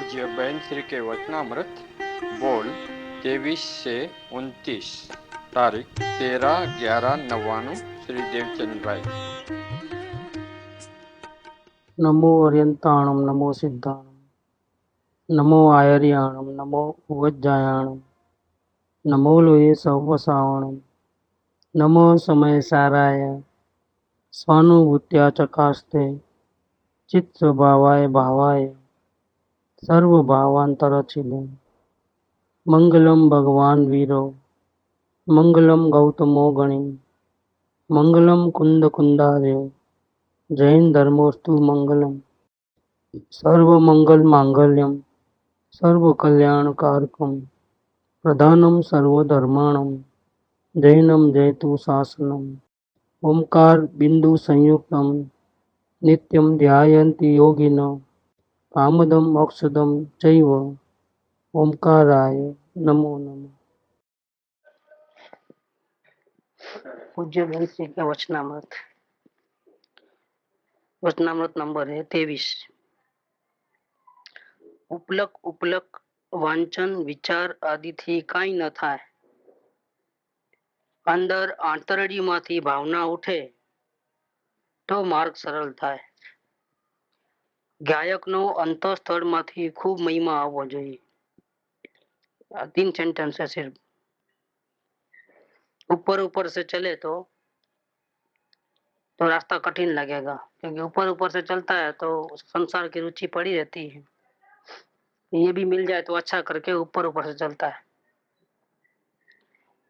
पूज्य बहन श्री के वचनामृत बोल 23 से 29 तारीख 13/11/99 श्री देवचंद भाई। नमो अर्यंताणम नमो सिद्धाणम नमो आयर्याणम नमो वज्जायाणम नमो लोये सवसावणम नमो समय साराय स्वानुभूत्या चकास्ते चित्त स्वभावाय भावाय सर्वभावांतरचिले मंगलम भगवान वीरो मंगलम गौतमो गणि मंगलम कुंद कुंदार्यो जैन धर्मोस्तु मंगलम सर्वमंगल मांगल्यम सर्वकल्याणकारकम प्रधानम सर्वधर्माणम जैनम जयतु शासनम ओंकार बिंदु संयुक्तम नित्यम ध्यायन्ति योगिनो कामदम मोक्षदम चैव ओंकाराय नमो नमः। पूज्य भविष्य का वचनामृत नंबर है 23। उपलक उपलक वांचन विचार आदि थी काई न थाय, अंदर आंतरड़ी माथी भावना उठे तो मार्ग सरल थाय। गायक नो अंतःस्थळ माथी खूब महिमा आवવો જોઈએ। 3 सेंटेंस है सिर्फ। ऊपर ऊपर से चले तो रास्ता कठिन लगेगा, क्योंकि ऊपर ऊपर से चलता है तो संसार की रुचि पड़ी रहती है। ये भी मिल जाए तो अच्छा करके ऊपर ऊपर से चलता है,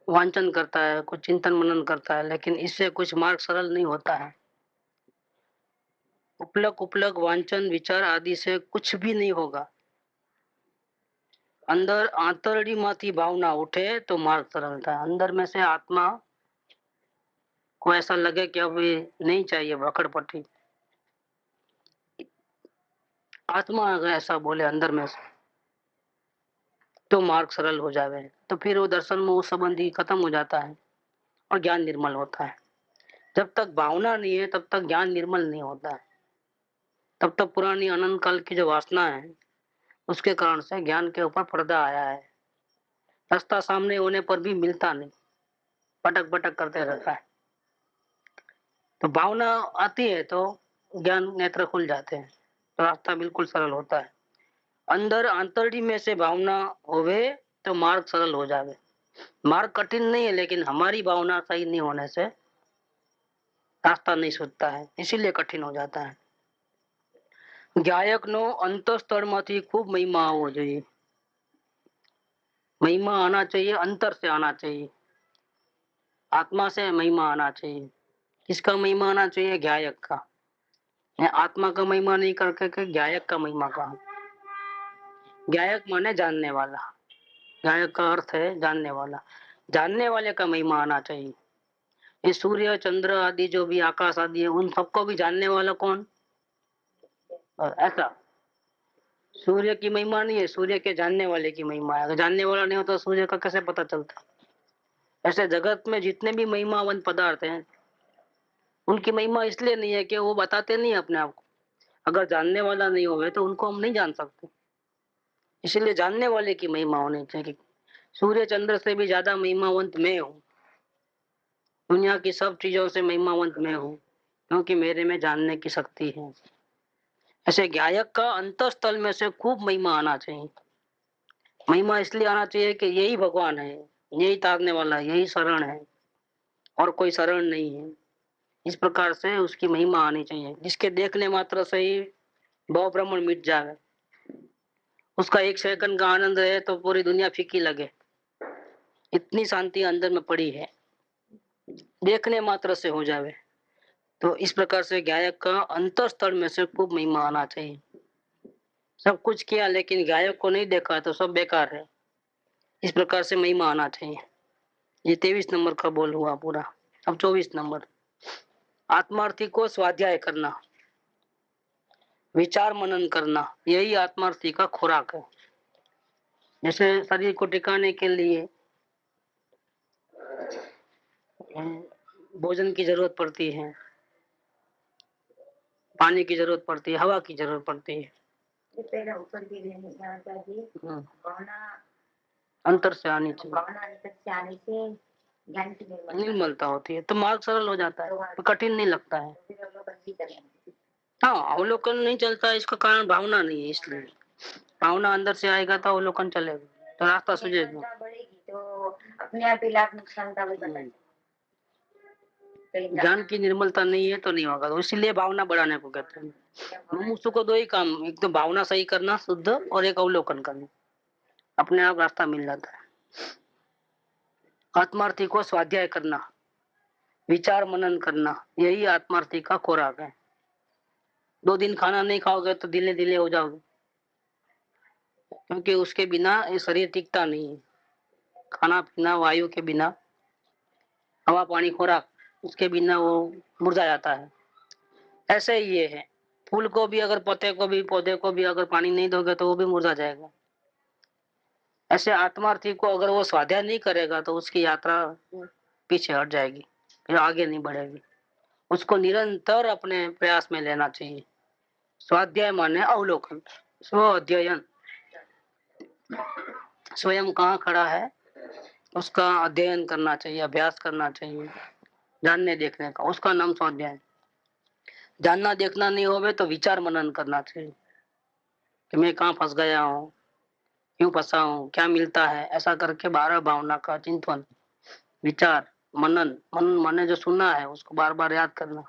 वांचन करता है, कुछ चिंतन मनन करता है, लेकिन इससे कुछ मार्ग सरल नहीं होता है। उपलक उपलक वांचन विचार आदि से कुछ भी नहीं होगा। अंदर आंतरड़ी माथी भावना उठे तो मार्ग सरल था। अंदर में से आत्मा को ऐसा लगे कि अब ये नहीं चाहिए भकड़पट्टी, आत्मा अगर ऐसा बोले अंदर में से तो मार्ग सरल हो जावे। तो फिर वो दर्शन में वो संबंधी खत्म हो जाता है और ज्ञान निर्मल होता है। जब तक भावना नहीं है तब तक ज्ञान निर्मल नहीं होता है। तब तक पुरानी अनंत काल की जो वासना है उसके कारण से ज्ञान के ऊपर पर्दा आया है। रास्ता सामने होने पर भी मिलता नहीं, पटक पटक करते रहता है। तो भावना आती है तो ज्ञान नेत्र खुल जाते हैं, तो रास्ता बिल्कुल सरल होता है। अंदर आंतरड़ी में से भावना होवे तो मार्ग सरल हो जावे। मार्ग कठिन नहीं है, लेकिन हमारी भावना सही नहीं होने से रास्ता नहीं सूझता है, इसीलिए कठिन हो जाता है। गायक नो अंतःस्थळ माथी खूब महिमा आवવો જોઈએ। महिमा आना चाहिए, अंतर से आना चाहिए, आत्मा से महिमा आना चाहिए। किसका महिमा आना चाहिए? गायक का। आत्मा का महिमा नहीं करके के गायक का महिमा का। गायक माने जानने वाला, गायक का अर्थ है जानने वाला। जानने वाले का महिमा आना चाहिए। ये सूर्य चंद्र आदि जो भी आकाश आदि है उन सबको भी जानने वाला कौन? ऐसा सूर्य की महिमा नहीं है, सूर्य के जानने वाले की महिमा है। अगर जानने वाला नहीं होता तो सूर्य का कैसे पता चलता? ऐसे जगत में जितने भी महिमावंत पदार्थ हैं उनकी महिमा इसलिए नहीं है कि वो बताते नहीं अपने आप को। अगर जानने वाला नहीं होवे तो उनको हम नहीं जान सकते, इसलिए जानने वाले की महिमा होनी चाहिए। सूर्य चंद्र से भी ज्यादा महिमावंत मैं हूँ, दुनिया की सब चीजों से महिमावंत मैं हूँ, क्योंकि मेरे में जानने की शक्ति है। ऐसे गायक का अंतःस्थल में से खूब महिमा आना चाहिए। महिमा इसलिए आना चाहिए कि यही भगवान है, यही तारने वाला, यही शरण है और कोई शरण नहीं है। इस प्रकार से उसकी महिमा आनी चाहिए, जिसके देखने मात्र से ही भव भ्रमण मिट जाए। उसका एक सेकंड का आनंद रहे तो पूरी दुनिया फीकी लगे, इतनी शांति अंदर में पड़ी है, देखने मात्र से हो जावे। तो इस प्रकार से गायक का अंतःस्थल में से खूब महिमा आना चाहिए। सब कुछ किया लेकिन गायक को नहीं देखा तो सब बेकार है। इस प्रकार से महिमा आना चाहिए। ये 23 नंबर का बोल हुआ पूरा। अब 24 नंबर, आत्मार्थी को स्वाध्याय करना, विचार मनन करना, यही आत्मार्थी का खुराक है। जैसे शरीर को टिकाने के लिए भोजन की जरूरत पड़ती है, पानी की जरूरत पड़ती है, हवा की जरूरत पड़ती है, ये पहला ऊपर की जाना चाहिए, भावना अंतर से आनी चाहिए, भावना अंतर से आने से ज्ञान की निर्मलता होती है, तो मार्ग सरल हो जाता है, तो कठिन नहीं लगता है। फिर अवलोकन भी करेंगे। हाँ, अवलोकन नहीं चलता है, इसका कारण भावना नहीं है, इसलिए भावना अंदर से आएगा तो अवलोकन चलेगा, तो रास्ता सुझेगा। श्रद्धा बढ़ेगी तो अपने आप ही लाभ नुकसान का भी पता चलेगा। ज्ञान की निर्मलता नहीं है तो नहीं होगा, तो इसीलिए भावना बढ़ाने को कहते हैं। मुमुक्षु को दो ही काम, एक तो भावना सही करना शुद्ध, और एक अवलोकन करना, अपने आप रास्ता मिल जाता है। आत्मार्थी को स्वाध्याय करना, विचार मनन करना, यही आत्मार्थी का खुराक है। 2 दिन खाना नहीं खाओगे तो धीरे धीरे हो जाओगे, क्योंकि उसके बिना ये शरीर टिकता नहीं है। खाना पीना वायु के बिना, हवा पानी खुराक, उसके बिना वो मुरझा जाता है। ऐसे ही ये है, फूल को भी अगर पौधे को भी अगर पानी नहीं दोगे तो वो भी मुरझा जाएगा। ऐसे आत्मार्थी को अगर वो स्वाध्याय नहीं करेगा तो उसकी यात्रा पीछे हट जाएगी, फिर आगे नहीं बढ़ेगी। उसको निरंतर अपने प्रयास में लेना चाहिए। स्वाध्याय माने अवलोकन, स्व अध्ययन, स्वयं कहाँ खड़ा है उसका अध्ययन करना चाहिए, अभ्यास करना चाहिए, जानने देखने का, उसका नाम स्वाध्याय। जानना देखना नहीं होवे तो विचार मनन करना चाहिए कि मैं कहाँ फंस गया हूँ, क्यों फंसा हूँ, क्या मिलता है, ऐसा करके 12 भावना का चिंतन, विचार, मनन। मनन माने जो सुना है उसको बार बार याद करना।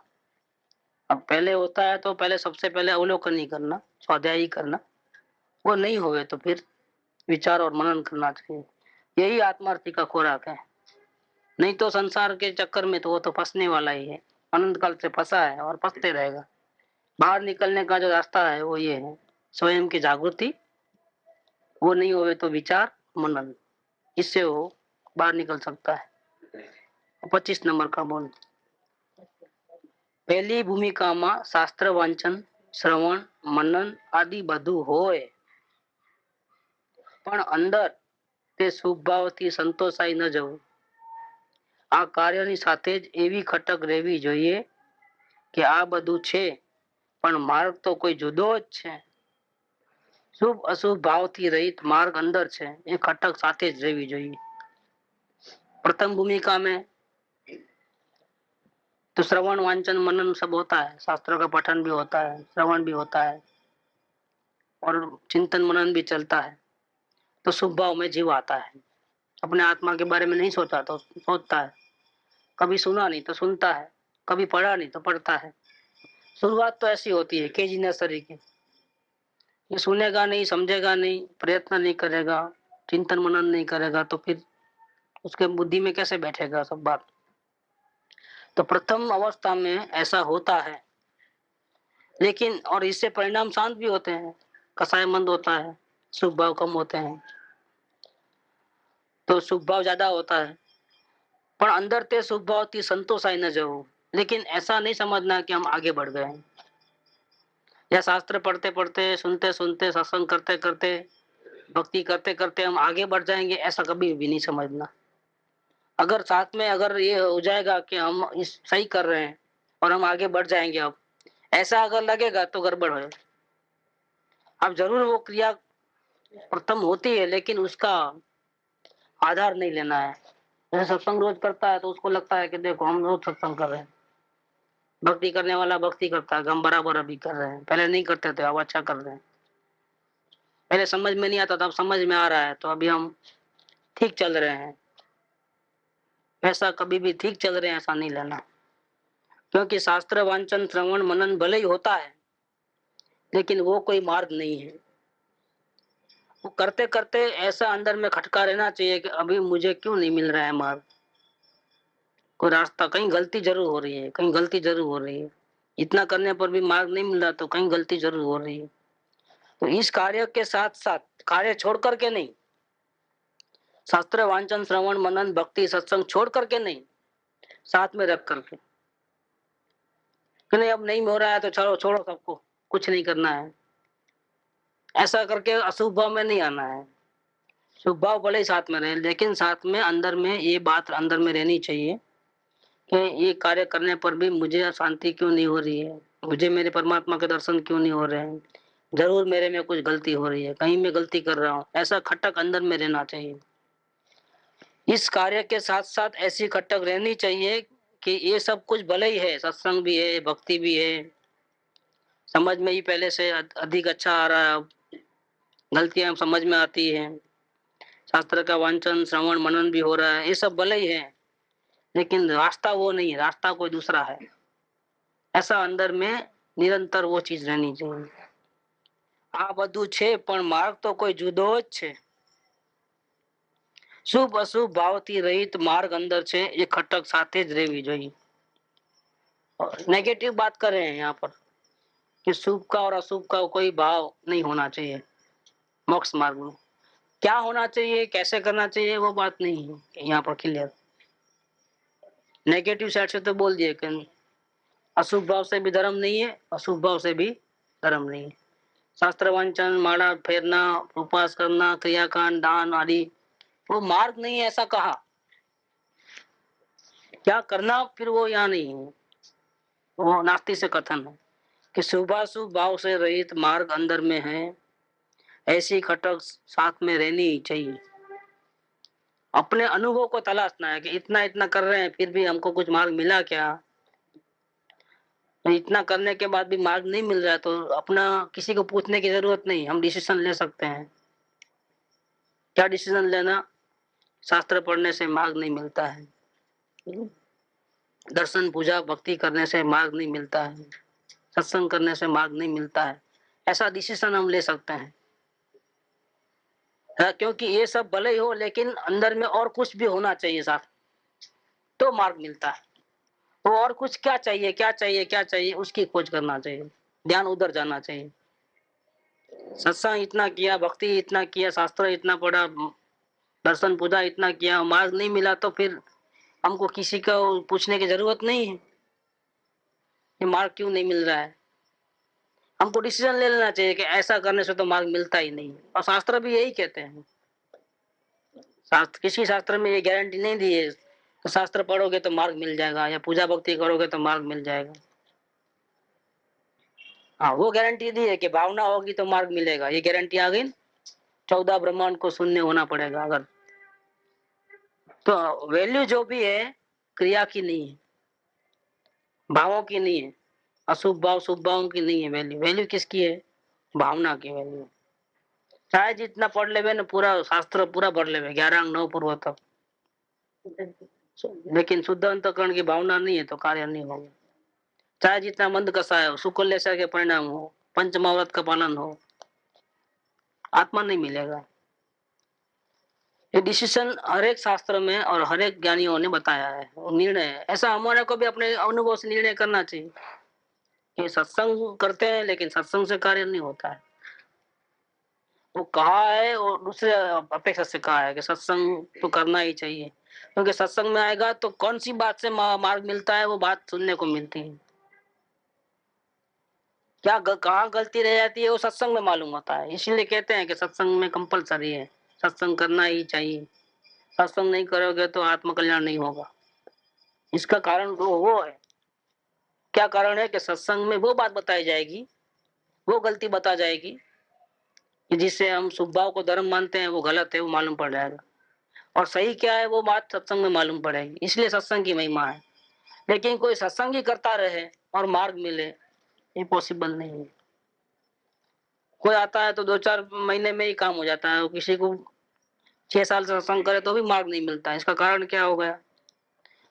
अब पहले होता है तो पहले सबसे पहले अवलोकन ही करना, स्वाध्याय ही करना, वो नहीं होवे तो फिर विचार और मनन करना चाहिए। यही आत्मार्थी का खुराक है। नहीं तो संसार के चक्कर में तो वो तो फंसने वाला ही है, अनंत काल से फंसा है और फंसते रहेगा। बाहर निकलने का जो रास्ता है वो ये है, स्वयं की जागृति, वो नहीं होवे तो विचार मनन, इससे वो बाहर निकल सकता है। 25 नंबर का बोल। પહેલી ભૂમિકામાં શાસ્ત્ર વાંચન, શ્રવણ, મનન આદि બધું હોય, પણ અંદર તે શુભભાવથી સંતોષાઈ ન જવું। આ કાર્યની સાથે જ એવી ખટક રહેવી જોઈએ કે આ બધું છે પણ માર્ગ તો કોઈ જુદો જ છે। શુભ અશુભ ભાવથી રહિત માર્ગ અંદર છે, એ ખટક સાથે જ રહેવી જોઈએ। प्रथम भूमिका में तो श्रवण वांचन मनन सब होता है, शास्त्रों का पठन भी होता है, श्रवण भी होता है और चिंतन मनन भी चलता है। तो शुभ भाव में जीव आता है, अपने आत्मा के बारे में नहीं सोचा तो सोचता है, कभी सुना नहीं तो सुनता है, कभी पढ़ा नहीं तो पढ़ता है। शुरुआत तो ऐसी होती है केजी नर्सरी की, ये सुनेगा नहीं, समझेगा नहीं, प्रयत्न नहीं करेगा, चिंतन मनन नहीं करेगा तो फिर उसके बुद्धि में कैसे बैठेगा सब बात। तो प्रथम अवस्था में ऐसा होता है, लेकिन और इससे परिणाम शांत भी होते हैं, कसाय मंद होता है, शुभ भाव कम होते हैं, तो शुभ भाव ज्यादा होता है। पर अंदर ते शुभ भाव थी संतोष आई न जाओ, लेकिन ऐसा नहीं समझना कि हम आगे बढ़ गए हैं, या शास्त्र पढ़ते पढ़ते, सुनते सुनते, सत्संग करते करते, भक्ति करते करते हम आगे बढ़ जाएंगे, ऐसा कभी भी नहीं समझना। अगर साथ में अगर ये हो जाएगा कि हम इस सही कर रहे हैं और हम आगे बढ़ जाएंगे, अब ऐसा अगर लगेगा तो गड़बड़ है। अब जरूर वो क्रिया प्रथम होती है, लेकिन उसका आधार नहीं लेना है। जैसे सत्संग रोज करता है तो उसको लगता है कि देखो हम रोज सत्संग कर रहे हैं, भक्ति करने वाला भक्ति करता है, हम बराबर अभी कर रहे हैं, पहले नहीं करते थे अब अच्छा कर रहे हैं, पहले समझ में नहीं आता था अब समझ में आ रहा है, तो अभी हम ठीक चल रहे हैं। ऐसा कभी भी ठीक चल रहे हैं ऐसा नहीं लेना, क्योंकि शास्त्र वांचन श्रवण मनन भले ही होता है, लेकिन वो कोई मार्ग नहीं है। वो करते करते ऐसा अंदर में खटका रहना चाहिए कि अभी मुझे क्यों नहीं मिल रहा है मार्ग, कोई रास्ता, कहीं गलती जरूर हो रही है, कहीं गलती जरूर हो रही है। इतना करने पर भी मार्ग नहीं मिल रहा तो कहीं गलती जरूर हो रही है। तो इस कार्य के साथ साथ, कार्य छोड़ करके नहीं, शास्त्र वांचन श्रवण मनन भक्ति सत्संग छोड़ करके नहीं, साथ में रख करके कि नहीं अब नहीं हो रहा है तो चलो छोड़ो सबको, कुछ नहीं करना है, ऐसा करके अशुभ भाव में नहीं आना है। शुभ भाव भले ही साथ में रहे, लेकिन साथ में अंदर में ये बात अंदर में रहनी चाहिए कि ये कार्य करने पर भी मुझे शांति क्यों नहीं हो रही है, मुझे मेरे परमात्मा के दर्शन क्यों नहीं हो रहे हैं, जरूर मेरे में कुछ गलती हो रही है, कहीं मैं गलती कर रहा हूँ, ऐसा खटक अंदर में रहना चाहिए। इस कार्य के साथ साथ ऐसी खटक रहनी चाहिए कि ये सब कुछ भले ही है, सत्संग भी है, भक्ति भी है, समझ में ही पहले से अधिक अच्छा आ रहा है, अब गलतियां समझ में आती है, शास्त्र का वांचन श्रवण मनन भी हो रहा है, ये सब भले ही है, लेकिन रास्ता वो नहीं है, रास्ता कोई दूसरा है। ऐसा अंदर में निरंतर वो चीज रहनी चाहिए। આ બધું છે પણ માર્ગ તો કોઈ જુદો જ છે। શુભ અશુભ ભાવથી રહિત માર્ગ અંદર છે, એ ખટક સાથે જ રહેવી જોઈએ। नेगेटिव बात कर रहे हैं यहाँ पर कि शुभ का और अशुभ का कोई भाव नहीं होना चाहिए मोक्ष मार्ग में। क्या होना चाहिए, कैसे करना चाहिए, वो बात नहीं है यहाँ पर क्लियर। नेगेटिव साइड से तो बोल दिए कि अशुभ भाव से भी धर्म नहीं है, अशुभ भाव से भी धर्म नहीं है। शास्त्र वांचन, माला फेरना, उपवास करना, क्रियाकांड, दान आदि वो मार्ग नहीं है, ऐसा कहा। क्या करना फिर वो यहाँ नहीं है, वो नास्ति से कथन है कि शुभाशुभ भाव से रहित मार्ग अंदर में है, ऐसी खटक साथ में रहनी ही चाहिए। अपने अनुभव को तलाशना है कि इतना इतना कर रहे हैं फिर भी हमको कुछ मार्ग मिला क्या, इतना करने के बाद भी मार्ग नहीं मिल रहा है तो अपना किसी को पूछने की जरूरत नहीं, हम डिसीजन ले सकते हैं। क्या डिसीजन लेना, शास्त्र पढ़ने से मार्ग नहीं मिलता है, दर्शन पूजा भक्ति करने से मार्ग नहीं मिलता है, सत्संग करने से मार्ग नहीं मिलता है, ऐसा डिसीजन हम ले सकते हैं। क्योंकि ये सब भले ही हो लेकिन अंदर में और कुछ भी होना चाहिए साथ, तो मार्ग मिलता है। तो और कुछ क्या चाहिए, क्या चाहिए, क्या चाहिए, उसकी खोज करना चाहिए, ध्यान उधर जाना चाहिए। सत्संग इतना किया, भक्ति इतना किया, शास्त्र इतना पढ़ा, दर्शन पूजा इतना किया, मार्ग नहीं मिला तो फिर हमको किसी को पूछने की जरूरत नहीं है कि मार्ग क्यों नहीं मिल रहा है। हमको डिसीजन ले लेना चाहिए कि ऐसा करने से तो मार्ग मिलता ही नहीं, और शास्त्र भी यही कहते हैं। शास्त्र, किसी शास्त्र में ये गारंटी नहीं दी है तो शास्त्र पढ़ोगे तो मार्ग मिल जाएगा या पूजा भक्ति करोगे तो मार्ग मिल जाएगा। हाँ, वो गारंटी दी है कि भावना होगी तो मार्ग मिलेगा, ये गारंटी आ गई। 14 ब्रह्मांड को शून्य होना पड़ेगा अगर, तो वैल्यू जो भी है क्रिया की नहीं है, भावों की नहीं है, अशुभ भाव शुभ भाव की नहीं है वैल्यू। वैल्यू किसकी है, भावना की वैल्यू। चाहे जितना पढ़ लेवे ना, पूरा शास्त्र पूरा पढ़ लेवे 11 अंग 9 पूर्व तक, लेकिन शुद्ध अंतःकरण की भावना नहीं है तो कार्य नहीं होगा। चाहे जितना मंद कसा है, सुकल्यसा के परिणाम हो, पंचमावृत का पालन हो, आत्मा नहीं मिलेगा। ये डिसीजन हर एक शास्त्र में और हर एक ज्ञानियों ने बताया है, निर्णय है। ऐसा हमारे को भी अपने अनुभव से निर्णय करना चाहिए। ये सत्संग करते हैं लेकिन सत्संग से कार्य नहीं होता है। वो कहा है और दूसरे अपेक्षा से कहा है कि सत्संग तो करना ही चाहिए, क्योंकि सत्संग में आएगा तो कौन सी बात से मार्ग मिलता है, वो बात सुनने को मिलती है। क्या कहाँ गलती रह जाती है वो सत्संग में मालूम होता है। इसीलिए कहते हैं कि सत्संग में कंपलसरी है, सत्संग करना ही चाहिए। सत्संग नहीं करोगे तो आत्मकल्याण नहीं होगा। इसका कारण वो है, क्या कारण है कि सत्संग में वो बात बताई जाएगी, वो गलती बता जाएगी कि जिससे हम शुभ भाव को धर्म मानते हैं वो गलत है, वो मालूम पड़ जाएगा। और सही क्या है वो बात सत्संग में मालूम पड़ेगी। इसलिए सत्संग की महिमा है। लेकिन कोई सत्संग ही करता रहे और मार्ग मिले, ये पॉसिबल नहीं है। कोई आता है तो 2-4 महीने में ही काम हो जाता है, किसी को 6 साल से सत्संग करे तो भी मार्ग नहीं मिलता है। इसका कारण क्या हो गया?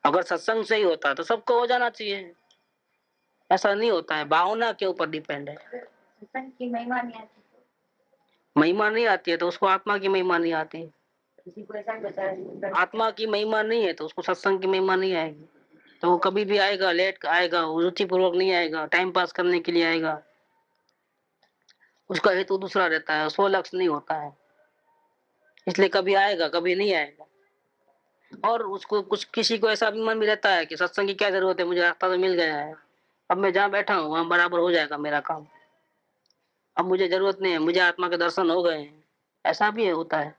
अगर सत्संग से ही होता तो सबको हो जाना चाहिए, ऐसा नहीं होता है। भावना के ऊपर डिपेंड है। सत्संग की महिमा नहीं आती महिमा नहीं आती है तो उसको आत्मा की महिमा नहीं आती। किसी को ऐसा बताया, आत्मा की महिमा नहीं है तो उसको सत्संग की महिमा नहीं आएगी। तो वो कभी भी आएगा, लेट आएगा, रुचि पूर्वक नहीं आएगा, टाइम पास करने के लिए आएगा। उसका हेतु दूसरा रहता है, स्व लक्ष्य नहीं होता है, इसलिए कभी आएगा कभी नहीं आएगा। और उसको कुछ किसी को ऐसा अभिमान भी रहता है कि सत्संग की क्या जरूरत है, मुझे रास्ता तो मिल गया है, अब मैं जहाँ बैठा हूँ वहां बराबर हो जाएगा मेरा काम, अब मुझे जरूरत नहीं है, मुझे आत्मा के दर्शन हो गए हैं। ऐसा भी होता है।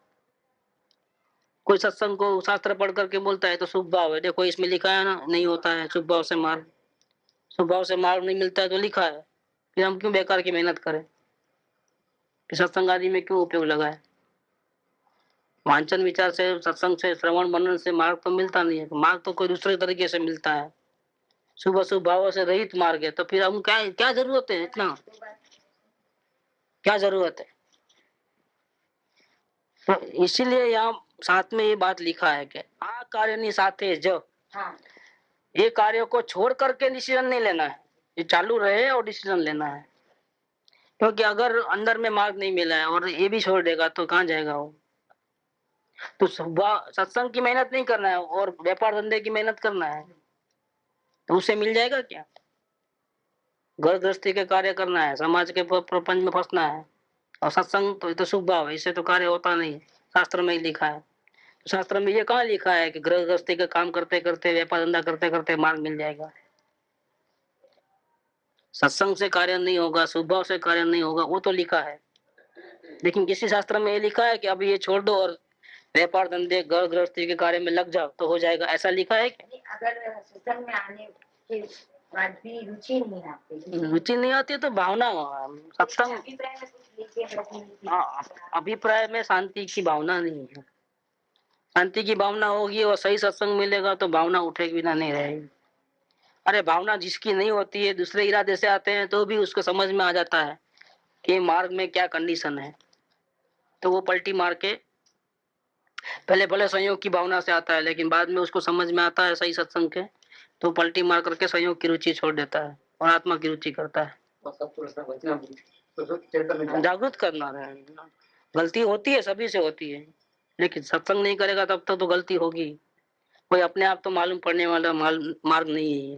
कोई सत्संग को शास्त्र पढ़ करके बोलता है तो शुभ भाव है, देखो इसमें लिखा है ना, नहीं होता है शुभ भाव से मार्ग। शुभ भाव से मार्ग नहीं मिलता है तो लिखा है, फिर हम क्यों बेकार की मेहनत करें। कि सत्संग आदि में क्यों उपयोग लगा है? वांछन विचार से, सत्संग से, श्रवण मनन से मार्ग तो मिलता नहीं है। मार्ग तो कोई दूसरे तरीके से मिलता है, शुभ अशुभ भावों से रहित मार्ग है। तो फिर हम क्या क्या जरूरत है इतना, क्या जरूरत है? तो इसीलिए यहाँ साथ में ये बात लिखा है कि आ कार्य नहीं साथे जो, हाँ ये कार्यों को छोड़ करके डिसीजन नहीं लेना है, ये चालू रहे और डिसीजन लेना है। क्योंकि अगर अंदर में मार्ग नहीं मिला है और ये भी छोड़ देगा तो कहाँ जाएगा वो? तो सुबह सत्संग की मेहनत नहीं करना है और व्यापार धंधे की मेहनत करना है, तो उसे मिल जाएगा क्या? घर गृहस्थी के कार्य करना है, समाज के प्रपंच में फंसना है, और सत्संग तो शुभ भाव है, इससे तो कार्य होता नहीं है। शास्त्र में ही लिखा है। तो शास्त्र में ये कहाँ लिखा है कि गृह गृहस्थी का काम करते करते, व्यापार धंधा करते करते मार्ग मिल जाएगा? सत्संग से कार्य नहीं होगा, शुभ भाव से कार्य नहीं होगा, वो तो लिखा है। लेकिन किसी शास्त्र में ये लिखा है कि अभी ये छोड़ दो और व्यापार धंधे घर गृहस्थी के कार्य में लग जाओ तो हो जाएगा, ऐसा लिखा है क्या? नहीं, अगर सत्संग में आने के बाद भी रुचि नहीं आती, रुचि नहीं आती है तो भावना, सत्संग अभिप्राय में कुछ लेके रखी, हाँ, अभिप्राय में शांति की भावना नहीं है। शांति की भावना होगी और सही सत्संग मिलेगा तो भावना उठेगी बिना नहीं रहेगी। अरे भावना जिसकी नहीं होती है, दूसरे इरादे से आते हैं तो भी उसको समझ में आ जाता है कि मार्ग में क्या कंडीशन है, तो वो पलटी मार के, पहले भले संयोग की भावना से आता है लेकिन बाद में उसको समझ में आता है सही सत्संग के, तो पलटी मार करके संयोग की रुचि छोड़ देता है और आत्मा की रुचि करता है। जागृत करना है। गलती होती है, सभी से होती है, लेकिन सत्संग नहीं करेगा तब तक तो गलती होगी। कोई अपने आप तो मालूम पड़ने वाला मार्ग नहीं है,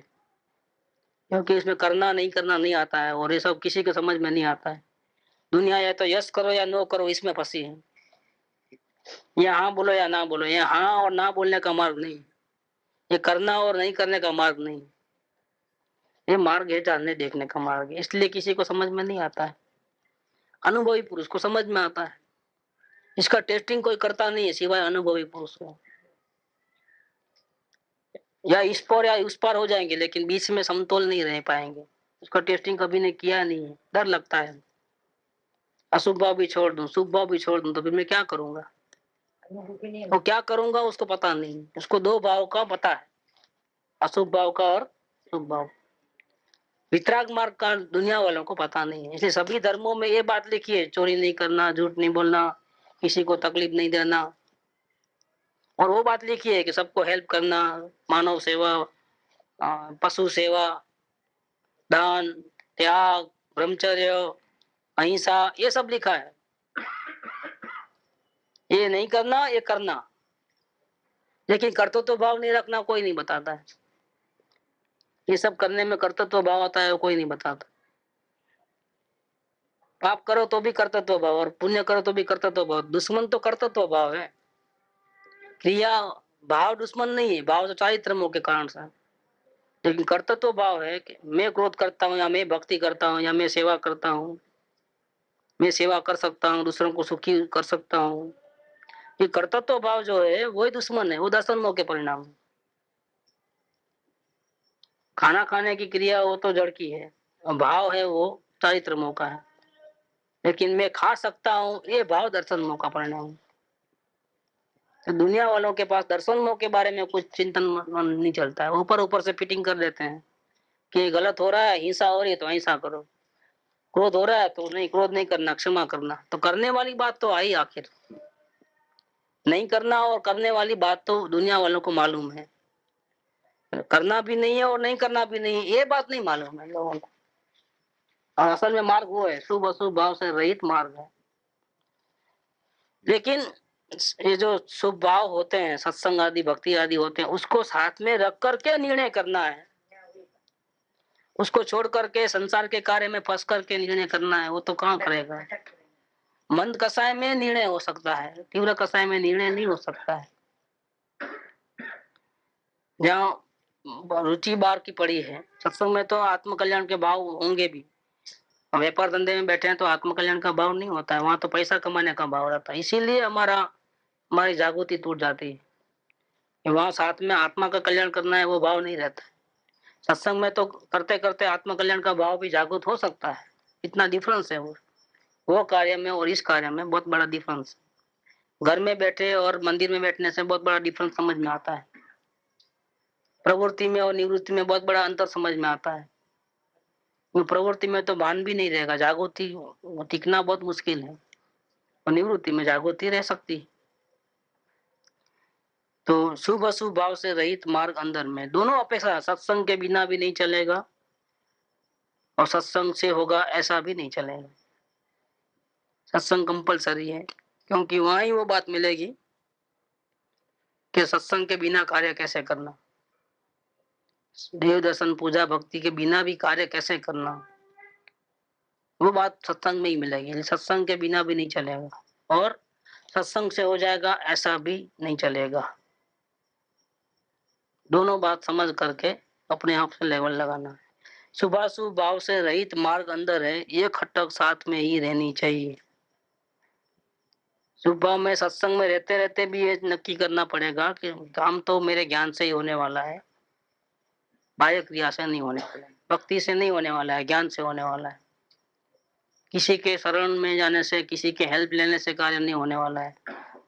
क्योंकि इसमें करना नहीं करना नहीं आता है और ये सब किसी को समझ में नहीं आता है। दुनिया या तो यस करो या नो करो, इसमें फंसी है। या हाँ बोलो या ना बोलो, ये हाँ और ना बोलने का मार्ग नहीं, ये करना और नहीं करने का मार्ग नहीं, ये मार्ग है जानने देखने का मार्ग है। इसलिए किसी को समझ में नहीं आता है, अनुभवी पुरुष को समझ में आता है। इसका टेस्टिंग कोई करता नहीं है सिवाय अनुभवी पुरुष को। या इस पार या उस पार हो जाएंगे लेकिन बीच में समतोल नहीं रह पाएंगे। उसका टेस्टिंग कभी ने किया नहीं है, डर लगता है। अशुभ भाव भी छोड़ दूं, शुभ भाव भी छोड़ दूं तो फिर मैं क्या करूंगा? वो क्या करूंगा उसको पता नहीं। उसको दो भाव का पता है, अशुभ भाव का और शुभ भाव। वितराग मार्ग का दुनिया वालों को पता नहीं है। इसलिए सभी धर्मों में ये बात लिखी है, चोरी नहीं करना, झूठ नहीं बोलना, किसी को तकलीफ नहीं देना, और वो बात लिखी है कि सबको हेल्प करना, मानव सेवा, पशु सेवा, दान, त्याग, ब्रह्मचर्य, अहिंसा, ये सब लिखा है। ये नहीं करना, ये करना, लेकिन कर्तव्य भाव नहीं रखना कोई नहीं बताता है। ये सब करने में कर्तव्य भाव आता है वो कोई नहीं बताता। पाप करो तो भी कर्तव्य भाव और पुण्य करो तो भी कर्तव्य भाव। दुश्मन तो कर्तव्य भाव है, क्रिया भाव दुश्मन नहीं है। भाव तो चारित्र मोह के कारण से, लेकिन कर्तव्य भाव है कि मैं क्रोध करता हूँ या मैं भक्ति करता हूँ या मैं सेवा करता हूँ, मैं सेवा कर सकता हूँ, दूसरों को सुखी कर सकता हूँ। ये कर्तव्य भाव जो है वही दुश्मन है, वो दर्शन मोह के परिणाम है। खाना खाने की क्रिया वो तो जड़ की है, भाव है वो चारित्र मोह का है। लेकिन मैं खा सकता हूँ, ये भाव दर्शन मोह का परिणाम है। तो दुनिया वालों के पास दर्शन मोह के बारे में कुछ चिंतन नहीं चलता है। ऊपर ऊपर से फिटिंग कर देते हैं कि गलत हो रहा है, हिंसा हो रही है तो अहिंसा करो, क्रोध हो रहा है तो नहीं, क्रोध नहीं करना, क्षमा करना। तो करने वाली बात तो आई आखिर, नहीं करना और करने वाली बात तो दुनिया वालों को मालूम है। करना भी नहीं है और नहीं करना भी नहीं है, ये बात नहीं मालूम है लोगों को। और असल में मार्ग वो है, शुभ अशुभ भाव से रहित मार्ग है। लेकिन ये जो शुभ भाव होते हैं, सत्संग आदि भक्ति आदि होते हैं, उसको साथ में रख करके निर्णय करना है। उसको छोड़ करके संसार के कार्य में फंस करके निर्णय करना है, वो तो कहाँ करेगा। मंद कषाय में निर्णय हो सकता है, तीव्र कषाय में निर्णय नहीं हो सकता है। जहाँ रुचि बार की पड़ी है, सत्संग में तो आत्म कल्याण के भाव होंगे भी। व्यापार धंधे में बैठे हैं तो आत्म कल्याण का भाव नहीं होता है, वहां तो पैसा कमाने का भाव रहता है। इसीलिए हमारी जागृति टूट जाती है। वहां साथ में आत्मा का कल्याण करना है, वो भाव नहीं रहता है। सत्संग में तो करते करते आत्म कल्याण का भाव भी जागृत हो सकता है, इतना डिफरेंस है। वो वो कार्य में और इस कार्य में बहुत बड़ा डिफरेंस। घर में बैठे और मंदिर में बैठने से बहुत बड़ा डिफरेंस समझ में आता है। प्रवृत्ति में और निवृत्ति में बहुत बड़ा अंतर समझ में आता है। प्रवृत्ति में तो भान भी नहीं रहेगा, जागृति टिकना बहुत मुश्किल है, और निवृत्ति में जागृति रह सकती। तो शुभ अशुभ भाव से रहित मार्ग अंदर में, दोनों अपेक्षा, सत्संग के बिना भी नहीं चलेगा और सत्संग से होगा ऐसा भी नहीं चलेगा। सत्संग कंपलसरी है, क्योंकि वहां ही वो बात मिलेगी कि सत्संग के बिना कार्य कैसे करना, देव दर्शन पूजा भक्ति के बिना भी कार्य कैसे करना, वो बात सत्संग में ही मिलेगी। सत्संग के बिना भी नहीं चलेगा और सत्संग से हो जाएगा ऐसा भी नहीं चलेगा। दोनों बात समझ करके अपने आप से लेवल लगाना है। शुभाशुभ भाव से रहित मार्ग अंदर है, ये खटक साथ में ही रहनी चाहिए। शुभ भाव में सत्संग में रहते रहते भी ये नक्की करना पड़ेगा कि काम तो मेरे ज्ञान से ही होने वाला है, बाह्य क्रिया से नहीं होने वाला है, भक्ति से नहीं होने वाला है, ज्ञान से होने वाला है। किसी के शरण में जाने से, किसी के हेल्प लेने से कार्य नहीं होने वाला है।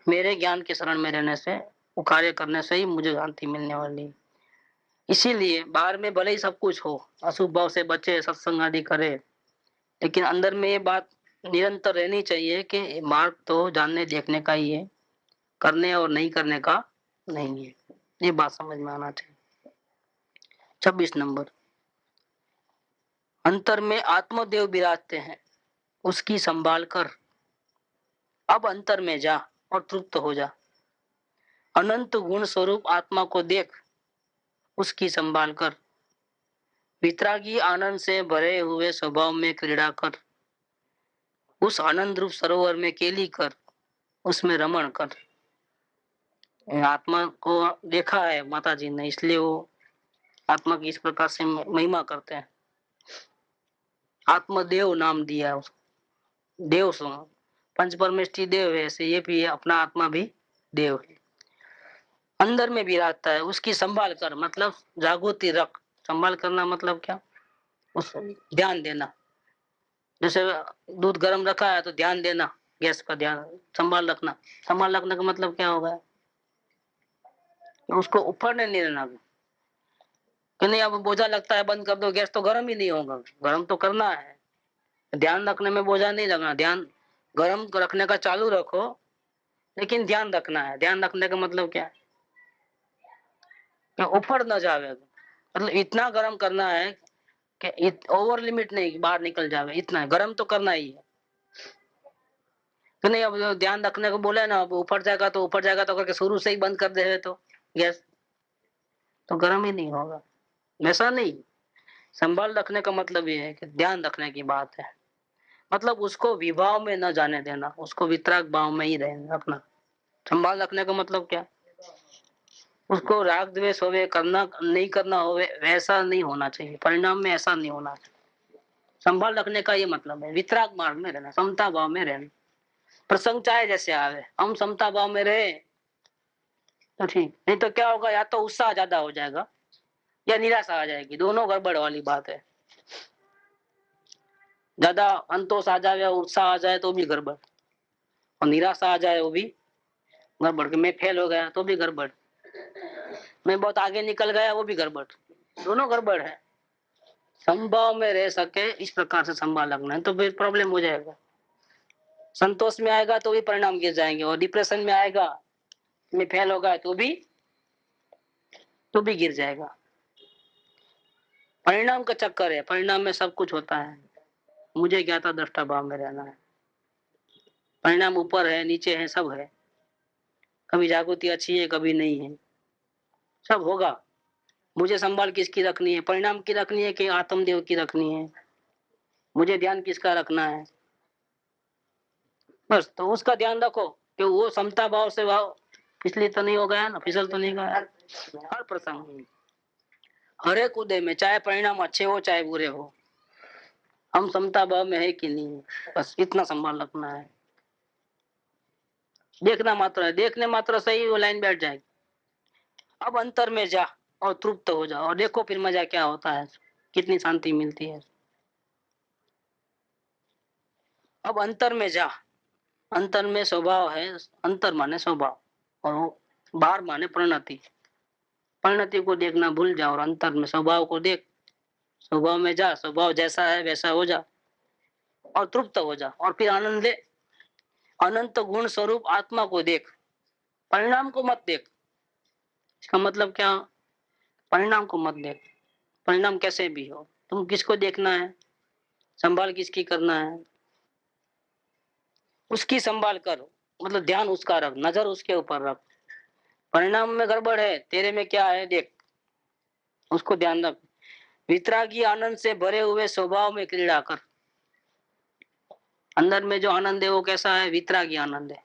मेरे ज्ञान के शरण में रहने से, वो कार्य करने से ही मुझे शांति मिलने वाली है। इसीलिए बाहर में भले ही सब कुछ हो, अशुभ भाव से बचे, सत्संग आदि करे, लेकिन अंदर में ये बात निरंतर रहनी चाहिए कि मार्ग तो जानने देखने का ही है, करने और नहीं करने का नहीं है। ये बात समझ में आना चाहिए। 26 नंबर, अंतर में आत्मदेव विराजते हैं, उसकी संभाल कर। अब अंतर में जा और तृप्त हो जा। अनंत गुण स्वरूप आत्मा को देख, उसकी संभाल कर। वितरागी आनंद से भरे हुए स्वभाव में क्रीड़ा कर। उस आनंद रूप सरोवर में केली कर, उसमें रमण कर। आत्मा को देखा है माता जी ने, इसलिए वो आत्मा की इस प्रकार से महिमा करते हैं। आत्मदेव नाम दिया उसको, देव सुनो, पंच परमेष्टि देव है, ऐसे ये भी है, अपना आत्मा भी देव है, अंदर में भी रहता है। उसकी संभाल कर मतलब जागृति रख। संभाल करना मतलब क्या, उस ध्यान देना। जैसे दूध गर्म रखा है तो ध्यान देना, गैस का ध्यान, संभाल रखना। संभाल रखने का मतलब क्या होगा, उसको ऊपर नहीं देना कि नहीं अब बोझा लगता है बंद कर दो, गैस तो गर्म ही नहीं होगा। गर्म तो करना है, ध्यान रखने में बोझा नहीं लगना। ध्यान गर्म रखने का चालू रखो, लेकिन ध्यान रखना है। ध्यान रखने का मतलब क्या है कि ऊपर न जावे, मतलब इतना गर्म करना है कि ओवर लिमिट नहीं, बाहर निकल जावे, इतना गर्म तो करना ही है। कि नहीं अब ध्यान रखने को बोले ना, अब ऊपर जाएगा तो ऊपर जाएगा तो करके शुरू से ही बंद कर दे तो गैस तो गर्म ही नहीं होगा, वैसा नहीं। संभाल रखने का मतलब ये है कि ध्यान रखने की बात है, मतलब उसको विभाव में न जाने देना, उसको वितराग भाव में ही रहना रखना। संभाल रखने का मतलब क्या, उसको राग द्वेष होवे, करना नहीं करना होवे, वैसा नहीं होना चाहिए, परिणाम में ऐसा नहीं होना चाहिए। संभाल रखने का ये मतलब है वितराग मार्ग में रहना, समता भाव में रहना। प्रसंग चाहे जैसे आवे, हम समता भाव में रहे तो ठीक, नहीं तो क्या होगा, या तो उत्साह ज्यादा हो जाएगा या निराशा आ जाएगी, दोनों गड़बड़ वाली बात है। ज्यादा अंतोष आ जाए या उत्साह आ जाए तो भी गड़बड़, और निराशा आ जाए वो भी गड़बड़, कि मैं फेल हो गया तो भी गड़बड़, मैं बहुत आगे निकल गया वो भी गड़बड़, दोनों गड़बड़ है। संभाव में रह सके इस प्रकार से संभाल रखना है, तो फिर प्रॉब्लम हो जाएगा। संतोष में आएगा तो भी परिणाम गिर जाएंगे, और डिप्रेशन में आएगा, में फेल होगा तो भी गिर जाएगा। परिणाम का चक्कर है, परिणाम में सब कुछ होता है। मुझे ज्ञाता दृष्टा भाव में रहना है। परिणाम ऊपर है नीचे है सब है, कभी जागृति अच्छी है कभी नहीं है, सब होगा। मुझे संभाल किसकी रखनी है, परिणाम की रखनी है कि आत्मदेव की रखनी है, मुझे ध्यान किसका रखना है, बस। तो उसका ध्यान रखो कि वो समता भाव से भाव इसलिए तो नहीं हो गया ना, फिसल तो नहीं गया। हर प्रसंग, हर एक उदय में, चाहे परिणाम अच्छे हो चाहे बुरे हो, हम समता भाव में है कि नहीं, बस इतना संभाल रखना है। देखना मात्र है, देखने मात्र से ही वो लाइन बैठ जाएगी। अब अंतर में जा और तृप्त हो जा, और देखो फिर मजा क्या होता है, कितनी शांति मिलती है। अब अंतर में जा। अंतर में स्वभाव है, अंतर माने स्वभाव, और वो बाहर माने परिणति। परिणति को देखना भूल जा और अंतर में स्वभाव को देख। स्वभाव में जा, स्वभाव जैसा है वैसा हो जा और तृप्त हो जा, और फिर आनंद ले। अनंत गुण स्वरूप आत्मा को देख, परिणाम को मत देख। इसका मतलब क्या? परिणाम को मत देख। परिणाम कैसे भी हो, तुम किसको देखना है, संभाल किसकी करना है, उसकी संभाल कर, मतलब ध्यान उसका रख, नजर उसके ऊपर रख। परिणाम में गड़बड़ है, तेरे में क्या है देख, उसको ध्यान रख। वितरागी आनंद से भरे हुए स्वभाव में क्रीड़ा कर। अंदर में जो आनंद है वो कैसा है? वितरागी आनंद है।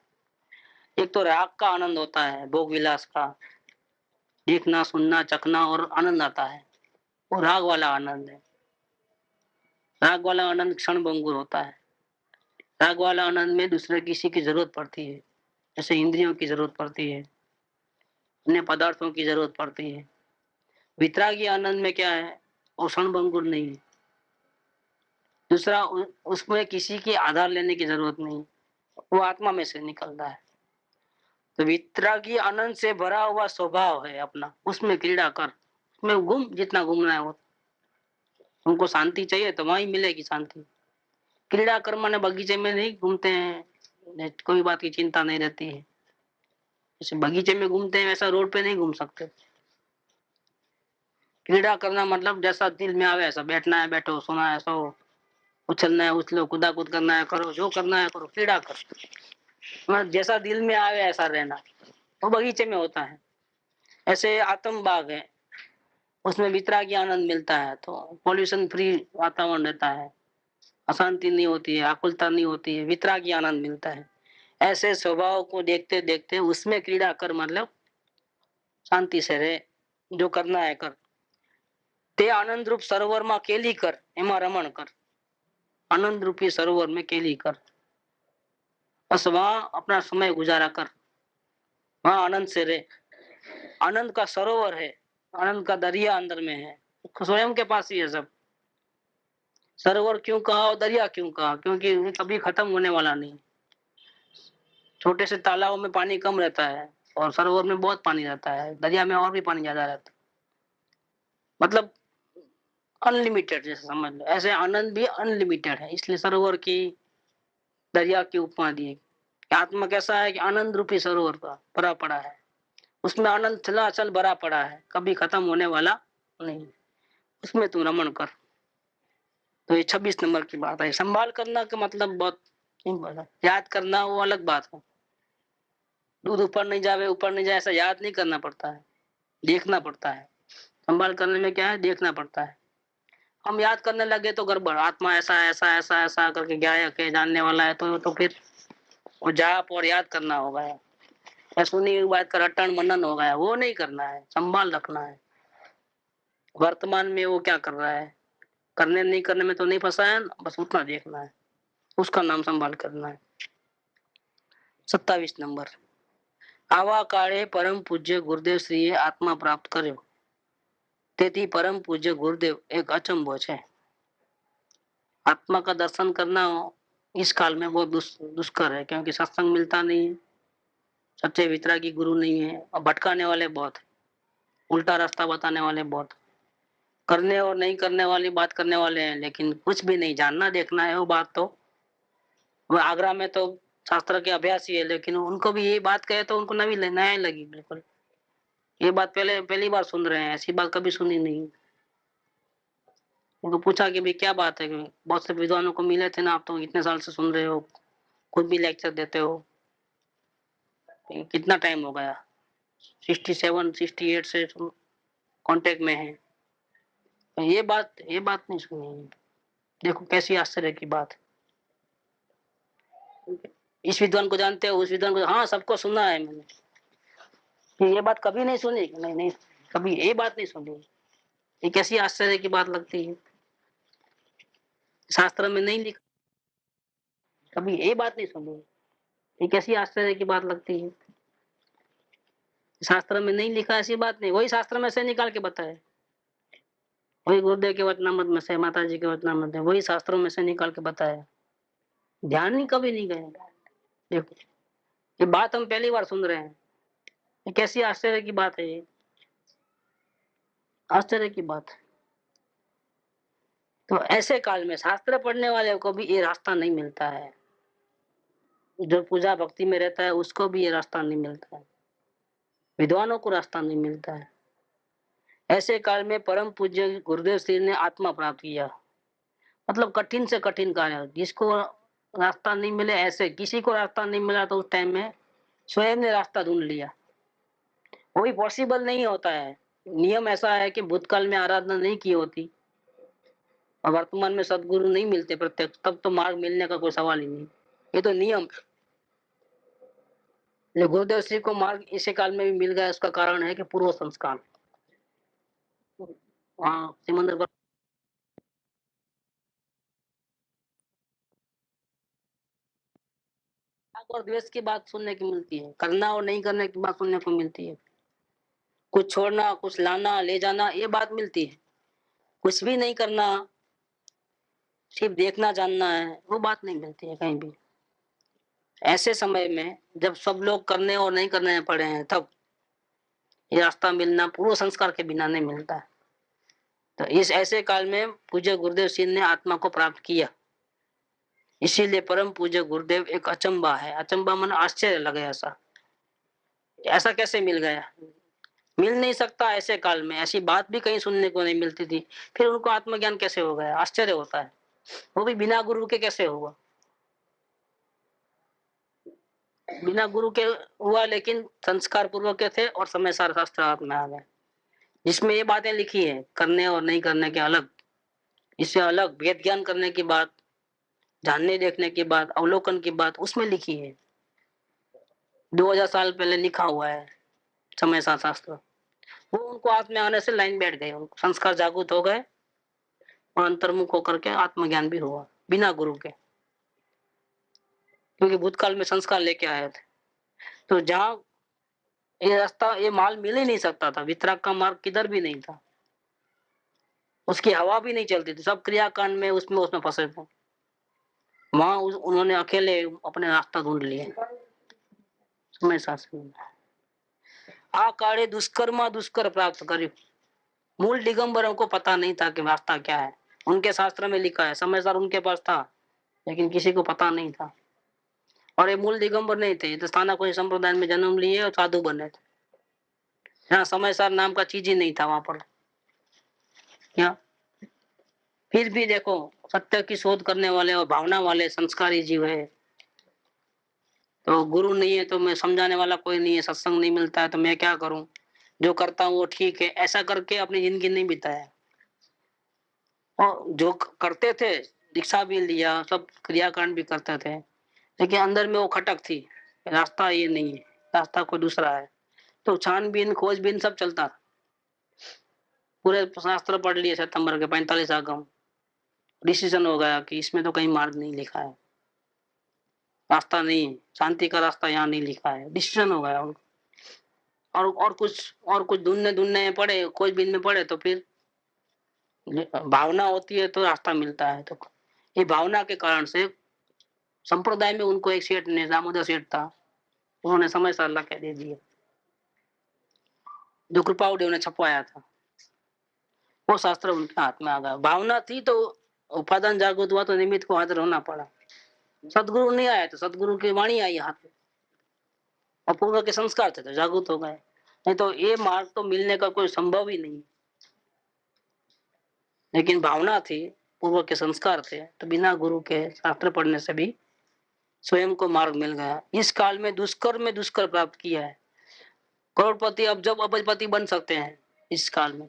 एक तो राग का आनंद होता है, भोग विलास का, देखना सुनना चखना और आनंद आता है, वो राग वाला आनंद है। राग वाला आनंद क्षण भंगुर होता है। राग वाला आनंद में दूसरे किसी की जरूरत पड़ती है, जैसे इंद्रियों की जरूरत पड़ती है, अन्य पदार्थों की जरूरत पड़ती है। वितरागी आनंद में क्या है? वो क्षण भंगुर नहीं है। दूसरा, उसमें किसी की आधार लेने की जरूरत नहीं, वो आत्मा में से निकलता है। तो वितरागी आनंद से भरा हुआ स्वभाव है अपना, उसमें क्रीड़ा कर, उसमें घूम, जितना घूमना है वो। तुमको शांति चाहिए तो वहीं मिलेगी शांति। क्रीड़ा कर माने बगीचे में नहीं घूमते हैं, कोई बात की चिंता नहीं रहती है। जैसे बगीचे में घूमते हैं वैसा रोड पे नहीं घूम सकते। क्रीड़ा करना मतलब जैसा दिल में आवे ऐसा, बैठना है बैठो, सोना है सो, उछलना है उछलो, कूदा कूद करना है करो, जो करना है करो, क्रीड़ा कर। मतलब जैसा दिल में आवे ऐसा रहना, वो बगीचे में होता है। ऐसे आत्म बाग है, उसमें वितरागी आनंद मिलता है, तो पॉल्यूशन फ्री वातावरण रहता है, अशांति नहीं होती है, आकुलता नहीं होती है, वितरागी आनंद मिलता है। ऐसे स्वभाव को देखते देखते उसमें क्रीड़ा कर, मतलब शांति से रहे, जो करना है कर। ते आनंद रूप सरोवर में केली कर, एमा रमण कर। आनंद रूपी सरोवर में केली कर, बस वहां अपना समय गुजारा कर, वहां आनंद से रहे। आनंद का सरोवर है, आनंद का दरिया अंदर में है, स्वयं के पास ही है सब। सरोवर क्यों कहा और दरिया क्यों कहा? क्योंकि ये कभी खत्म होने वाला नहीं। छोटे से तालाब में पानी कम रहता है और सरोवर में बहुत पानी रहता है, दरिया में और भी पानी ज्यादा रहता है। मतलब अनलिमिटेड जैसे समझ लो, ऐसे आनंद भी अनलिमिटेड है, इसलिए सरोवर की, दरिया की उपमा दी है। आत्मा कैसा है कि आनंद रूपी सरोवर का भरा पड़ा है, उसमें आनंद चला चल भरा पड़ा है, कभी खत्म होने वाला नहीं, उसमें तू रमण कर। तो ये 26 नंबर की बात है। संभाल करना का मतलब बहुत सिंपल है, याद करना वो अलग बात है। दूध ऊपर नहीं जावे ऊपर नहीं जाए ऐसा याद नहीं करना पड़ता है, देखना पड़ता है। संभाल करने में क्या है? देखना पड़ता है। हम याद करने लगे तो गड़बड़, आत्मा ऐसा ऐसा ऐसा ऐसा करके गायक है, जानने वाला है, तो फिर वो जाप और याद करना होगा, या सुनी हुई बात का रटन मनन होगा, वो नहीं करना है, संभाल रखना है। वर्तमान में वो क्या कर रहा है, करने नहीं करने में तो नहीं फंसा है, बस उतना देखना है, उसका नाम संभाल करना है। 27 नंबर, आवा काले परम पूज्य गुरुदेव श्री आत्मा प्राप्त કર્યો, તેથી परम पूज्य गुरुदेव एक अचंभो है। आत्मा का दर्शन करना इस काल में बहुत दुष्कर है, क्योंकि सत्संग मिलता नहीं है, सच्चे वितरागी गुरु नहीं है, और भटकाने वाले बहुत है, उल्टा रास्ता बताने वाले बहुत, करने और नहीं करने वाली बात करने वाले हैं, लेकिन कुछ भी नहीं जानना देखना है वो बात। तो वो आगरा में तो शास्त्र के अभ्यासी है, लेकिन उनको भी ये बात कहे तो उनको नवी नया लगी बिल्कुल। ये बात पहली बार सुन रहे हैं, ऐसी बात कभी सुनी नहीं। उनको पूछा कि भाई क्या बात है, बहुत से विद्वानों को मिले थे ना, आप तो इतने साल से सुन रहे हो, खुद भी लेक्चर देते हो, कितना टाइम हो गया? 67 68 से कांटेक्ट में है, तो ये बात नहीं सुनी। देखो कैसी आश्चर्य की बात। इस विद्वान को जानते हो, उस विद्वान को, हाँ सबको सुना है मैंने, ये बात कभी नहीं सुनी, नहीं नहीं कभी ये बात नहीं सुनी। ये कैसी आश्चर्य की बात लगती है, शास्त्र में नहीं लिखा, कभी ये बात नहीं सुनी। ये कैसी आश्चर्य की बात लगती है, शास्त्र में नहीं लिखा ऐसी बात नहीं, वही शास्त्र में से निकाल के बताए, वही गुरुदेव के वचनामृत में से, माता जी के वचनामृत में, वही शास्त्रों में से निकाल के बताया। ध्यान ही कभी नहीं गए। देखो, ये बात हम पहली बार सुन रहे हैं। ये कैसी आश्चर्य की बात है ये, आश्चर्य की बात है। तो ऐसे काल में शास्त्र पढ़ने वाले को भी ये रास्ता नहीं मिलता है। जो पूजा भक्ति में रहता है उसको भी ये रास्ता नहीं मिलता है। विद्वानों को रास्ता नहीं मिलता है। ऐसे काल में परम पूज्य गुरुदेव श्री ने आत्मा प्राप्त किया। मतलब कठिन से कठिन कार्य, जिसको रास्ता नहीं मिले, ऐसे किसी को रास्ता नहीं मिला तो उस टाइम में स्वयं ने रास्ता ढूंढ लिया। वो भी पॉसिबल नहीं होता है। नियम ऐसा है कि भूतकाल में आराधना नहीं की होती और वर्तमान में सदगुरु नहीं मिलते प्रत्यक्ष, तब तो मार्ग मिलने का कोई सवाल ही नहीं। ये तो नियम है। जो गुरुदेव श्री को मार्ग इसी काल में भी मिल गया, उसका कारण है कि पूर्व संस्कार। हाँ, सिमंदर पर राग और द्वेष की बात सुनने की मिलती है, करना और नहीं करने की बात सुनने को मिलती है, कुछ छोड़ना, कुछ लाना, ले जाना, ये बात मिलती है। कुछ भी नहीं करना, सिर्फ देखना जानना है, वो बात नहीं मिलती है कहीं भी। ऐसे समय में जब सब लोग करने और नहीं करने में पड़े हैं, तब ये रास्ता मिलना पूर्व संस्कार के बिना नहीं मिलता है। तो इस ऐसे काल में पूज्य गुरुदेव सिंह ने आत्मा को प्राप्त किया। इसीलिए परम पूज्य गुरुदेव एक अचंबा है। अचंबा मन आश्चर्य लगे। ऐसा ऐसा कैसे मिल गया? मिल नहीं सकता ऐसे काल में। ऐसी बात भी कहीं सुनने को नहीं मिलती थी। फिर उनको आत्मज्ञान कैसे हो गया? आश्चर्य होता है। वो भी बिना गुरु के कैसे हुआ? बिना गुरु के हुआ, लेकिन संस्कार पूर्वक के थे और समय सार शास्त्र हाथ में आ गए, जिसमें ये बातें लिखी है करने और नहीं करने के अलग, इससे अलग वेद ज्ञान करने की बात, जानने देखने की बात, अवलोकन की बात उसमें लिखी है। 2000 साल पहले लिखा हुआ है समय सार शास्त्र। वो उनको आत्म में आने से लाइन बैठ गए, संस्कार जागृत हो गए और अंतर्मुख होकर के आत्मज्ञान भी हुआ बिना गुरु के, क्योंकि भूतकाल में संस्कार लेके आए थे। तो जहां ये रास्ता, ये माल मिल ही नहीं सकता था, वितराग का मार्ग किधर भी नहीं था, उसकी हवा भी नहीं चलती थी, सब क्रियाकांड में उसमें उसमें फंसे थे। वहां उन्होंने अकेले अपने रास्ता ढूंढ लिए समय शास्त्र में। आ काले दुष्कर्मा दुष्कर प्राप्त करी। मूल दिगंबरों को पता नहीं था कि रास्ता क्या है। उनके शास्त्र में लिखा है, समय सार उनके पास था, लेकिन किसी को पता नहीं था। और ये मूल दिगंबर नहीं थे, तो स्थाना कोई संप्रदाय में जन्म लिए और साधु बने थे। यहाँ समय सार नाम का चीज ही नहीं था वहां पर। क्या फिर भी देखो, सत्य की शोध करने वाले और भावना वाले संस्कारी जीव है। तो गुरु नहीं है तो मैं समझाने वाला कोई नहीं है, सत्संग नहीं मिलता है तो मैं क्या करूं, जो करता हूं वो ठीक है, ऐसा करके अपनी जिंदगी नहीं बिताया। और जो करते थे, दीक्षा भी लिया, सब क्रियाकांड भी करते थे, लेकिन अंदर में वो खटक थी, रास्ता ये नहीं है, रास्ता कोई दूसरा है। तो छानबीन खोजबीन सब चलता था। पूरे शास्त्र पढ़ लिए सितंबर के 45 आगम, डिसीजन हो गया कि इसमें तो कहीं मार्ग नहीं लिखा है, रास्ता नहीं, शांति का रास्ता यहाँ नहीं लिखा है, डिसीजन हो गया। और कुछ ढूंढने ढूंढने में पड़े, खोजबीन में पड़े, तो फिर भावना होती है तो रास्ता मिलता है। तो ये भावना के कारण से संप्रदाय में उनको एक सेठ ने, दामोदर सेठ था, उन्होंने समय सार ला के दे दिया, जो कृपाउदेव ने छपवाया था, वो शास्त्र उनके हाथ में आ गया। भावना थी तो उपादान जागृत हुआ, तो निमित्त को हाजिर होना पड़ा। सदगुरु नहीं आया तो सदगुरु की वाणी आई हाथ में, और पूर्व के संस्कार थे तो जागृत हो गए। नहीं तो ये मार्ग तो मिलने का कोई संभव ही नहीं। लेकिन भावना थी, पूर्व के संस्कार थे, तो बिना गुरु के शास्त्र पढ़ने से भी स्वयं को मार्ग मिल गया। इस काल में दुष्कर प्राप्त किया है। करोड़पति अब जब अबजपति बन सकते हैं इस काल में,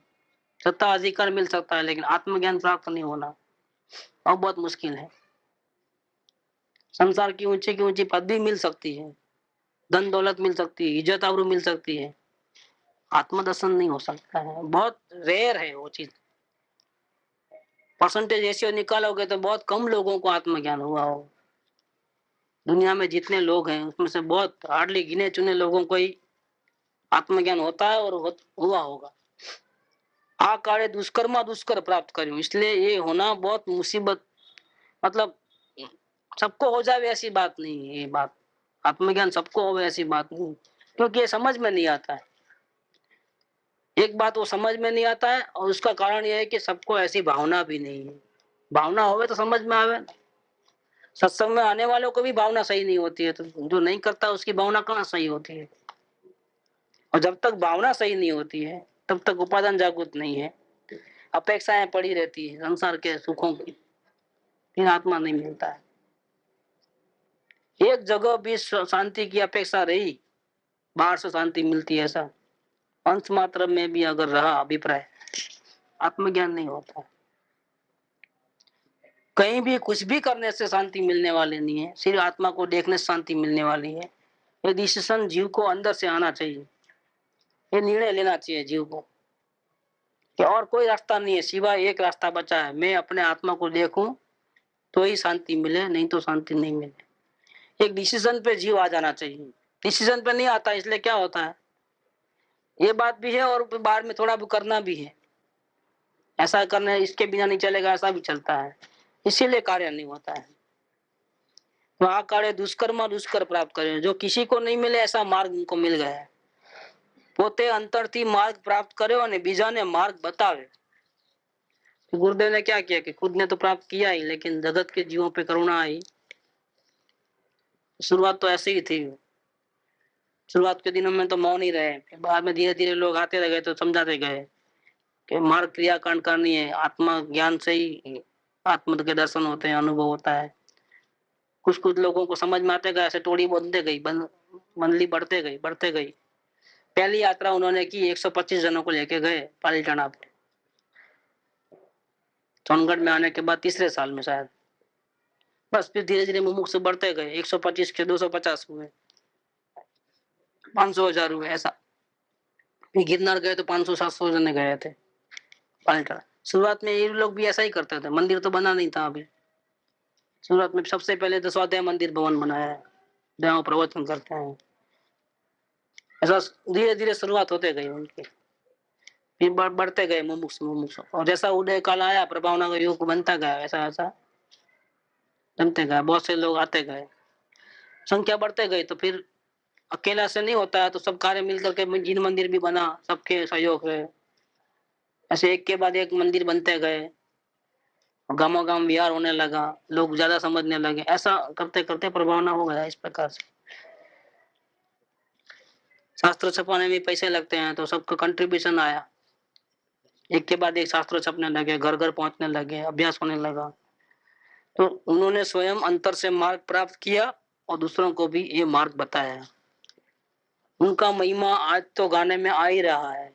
सत्ता अधिकार मिल सकता है, लेकिन आत्मज्ञान प्राप्त नहीं होना अब बहुत मुश्किल है। संसार की ऊंची पदवी मिल सकती है, धन दौलत मिल सकती है, इज्जत आबरू मिल सकती है, आत्मदर्शन नहीं हो सकता है। बहुत रेयर है वो चीज। परसेंटेज रेशियो निकालोगे तो बहुत कम लोगों को आत्मज्ञान हुआ हो। दुनिया में जितने लोग हैं उसमें से बहुत हार्डली गिने चुने लोगों को ही आत्मज्ञान होता है और हुआ होगा। आ काले दुष्कर प्राप्त करूं, इसलिए ये होना बहुत मुसीबत, मतलब सबको हो जावे ऐसी बात नहीं है। ये बात आत्मज्ञान सबको हो ऐसी बात नहीं, क्योंकि ये समझ में नहीं आता है। एक बात वो समझ में नहीं आता है, और उसका कारण यह है कि सबको ऐसी भावना भी नहीं है। भावना होवे तो समझ में आवे। सत्संग में आने वालों को भी भावना सही नहीं होती है, तो जो नहीं करता उसकी भावना कहाँ सही होती है। और जब तक भावना सही नहीं होती है तब तक उपादान जागृत नहीं है, अपेक्षाएं पड़ी रहती है संसार के सुखों की, फिर आत्मा नहीं मिलता है। एक जगह भी शांति की अपेक्षा रही, बाहर से शांति मिलती है ऐसा अंश मात्र में भी अगर रहा अभिप्राय, आत्मज्ञान नहीं होता है। कहीं भी कुछ भी करने से शांति मिलने वाली नहीं है, सिर्फ आत्मा को देखने से शांति मिलने वाली है। ये डिसीजन जीव को अंदर से आना चाहिए, ये निर्णय लेना चाहिए जीव को कि और कोई रास्ता नहीं है, सिवाय एक रास्ता बचा है, मैं अपने आत्मा को देखूं तो ही शांति मिले, नहीं तो शांति नहीं मिले। एक डिसीजन पे जीव आ जाना चाहिए। डिसीजन पे नहीं आता, इसलिए क्या होता है, ये बात भी है और बाहर में थोड़ा भी करना भी है। ऐसा करना इसके बिना नहीं चलेगा, ऐसा भी चलता है, इसीलिए कार्य नहीं होता है। वहां काड़े दुष्कर्म दुष्कर प्राप्त करे, जो किसी को नहीं मिले ऐसा मार्ग उनको मिल गया है। પોતે અંતરથી માર્ગ પ્રાપ્ત કર્યો અને બીજાને માર્ગ બતાવે। गुरुदेव ने क्या किया कि खुद ने तो प्राप्त किया ही, लेकिन जगत के जीवों पे करुणा आई। शुरुआत तो ऐसे ही थी, शुरुआत के दिनों में तो मौन ही रहे, बाद में धीरे धीरे लोग आते रह गए तो समझाते गए कि मार्ग क्रियाकांड करनी है, आत्मा ज्ञान से ही आत्म के दर्शन होते हैं, अनुभव होता है। कुछ कुछ लोगों को समझ में आते गए, ऐसे टोड़ी बनते गई, मंडली बढ़ते गई। पहली यात्रा उन्होंने की 125 जनों को लेके गए पालीटाना पे, सोनगढ़ में आने के बाद तीसरे साल में शायद। बस फिर धीरे धीरे मुमुक्षु बढ़ते गए, 125 के 250 हुए, 500 1000 हुए, ऐसा। फिर गिरनार गए तो 500-700 जने गए थे पालीटाना। शुरुआत में ये लोग भी ऐसा ही करते थे, मंदिर तो बना नहीं था अभी। शुरुआत में सबसे पहले तो स्वाध्याय मंदिर भवन बनाया है, जहाँ प्रवचन करते हैं। ऐसा धीरे धीरे शुरुआत होते गई उनकी, फिर बढ़ते गए मुमुक्षु, और जैसा उदय काल आया, प्रभावना का युग बनता गया, ऐसा ऐसा बनते गए। बहुत से लोग आते गए, संख्या बढ़ते गई, तो फिर अकेला से नहीं होता है, तो सब कार्य मिलकर के जिन मंदिर भी बना, सबके सहयोग है। ऐसे एक के बाद एक मंदिर बनते गए, गांव गांव विहार होने लगा, लोग ज्यादा समझने लगे। ऐसा करते करते प्रभावना हो गया इस प्रकार से। शास्त्र छपाने में पैसे लगते हैं, तो सबका कंट्रीब्यूशन आया, एक के बाद एक शास्त्र छपने लगे, घर घर पहुंचने लगे, अभ्यास होने लगा। तो उन्होंने स्वयं अंतर से मार्ग प्राप्त किया और दूसरों को भी ये मार्ग बताया। उनका महिमा आज तो गाने में आ ही रहा है,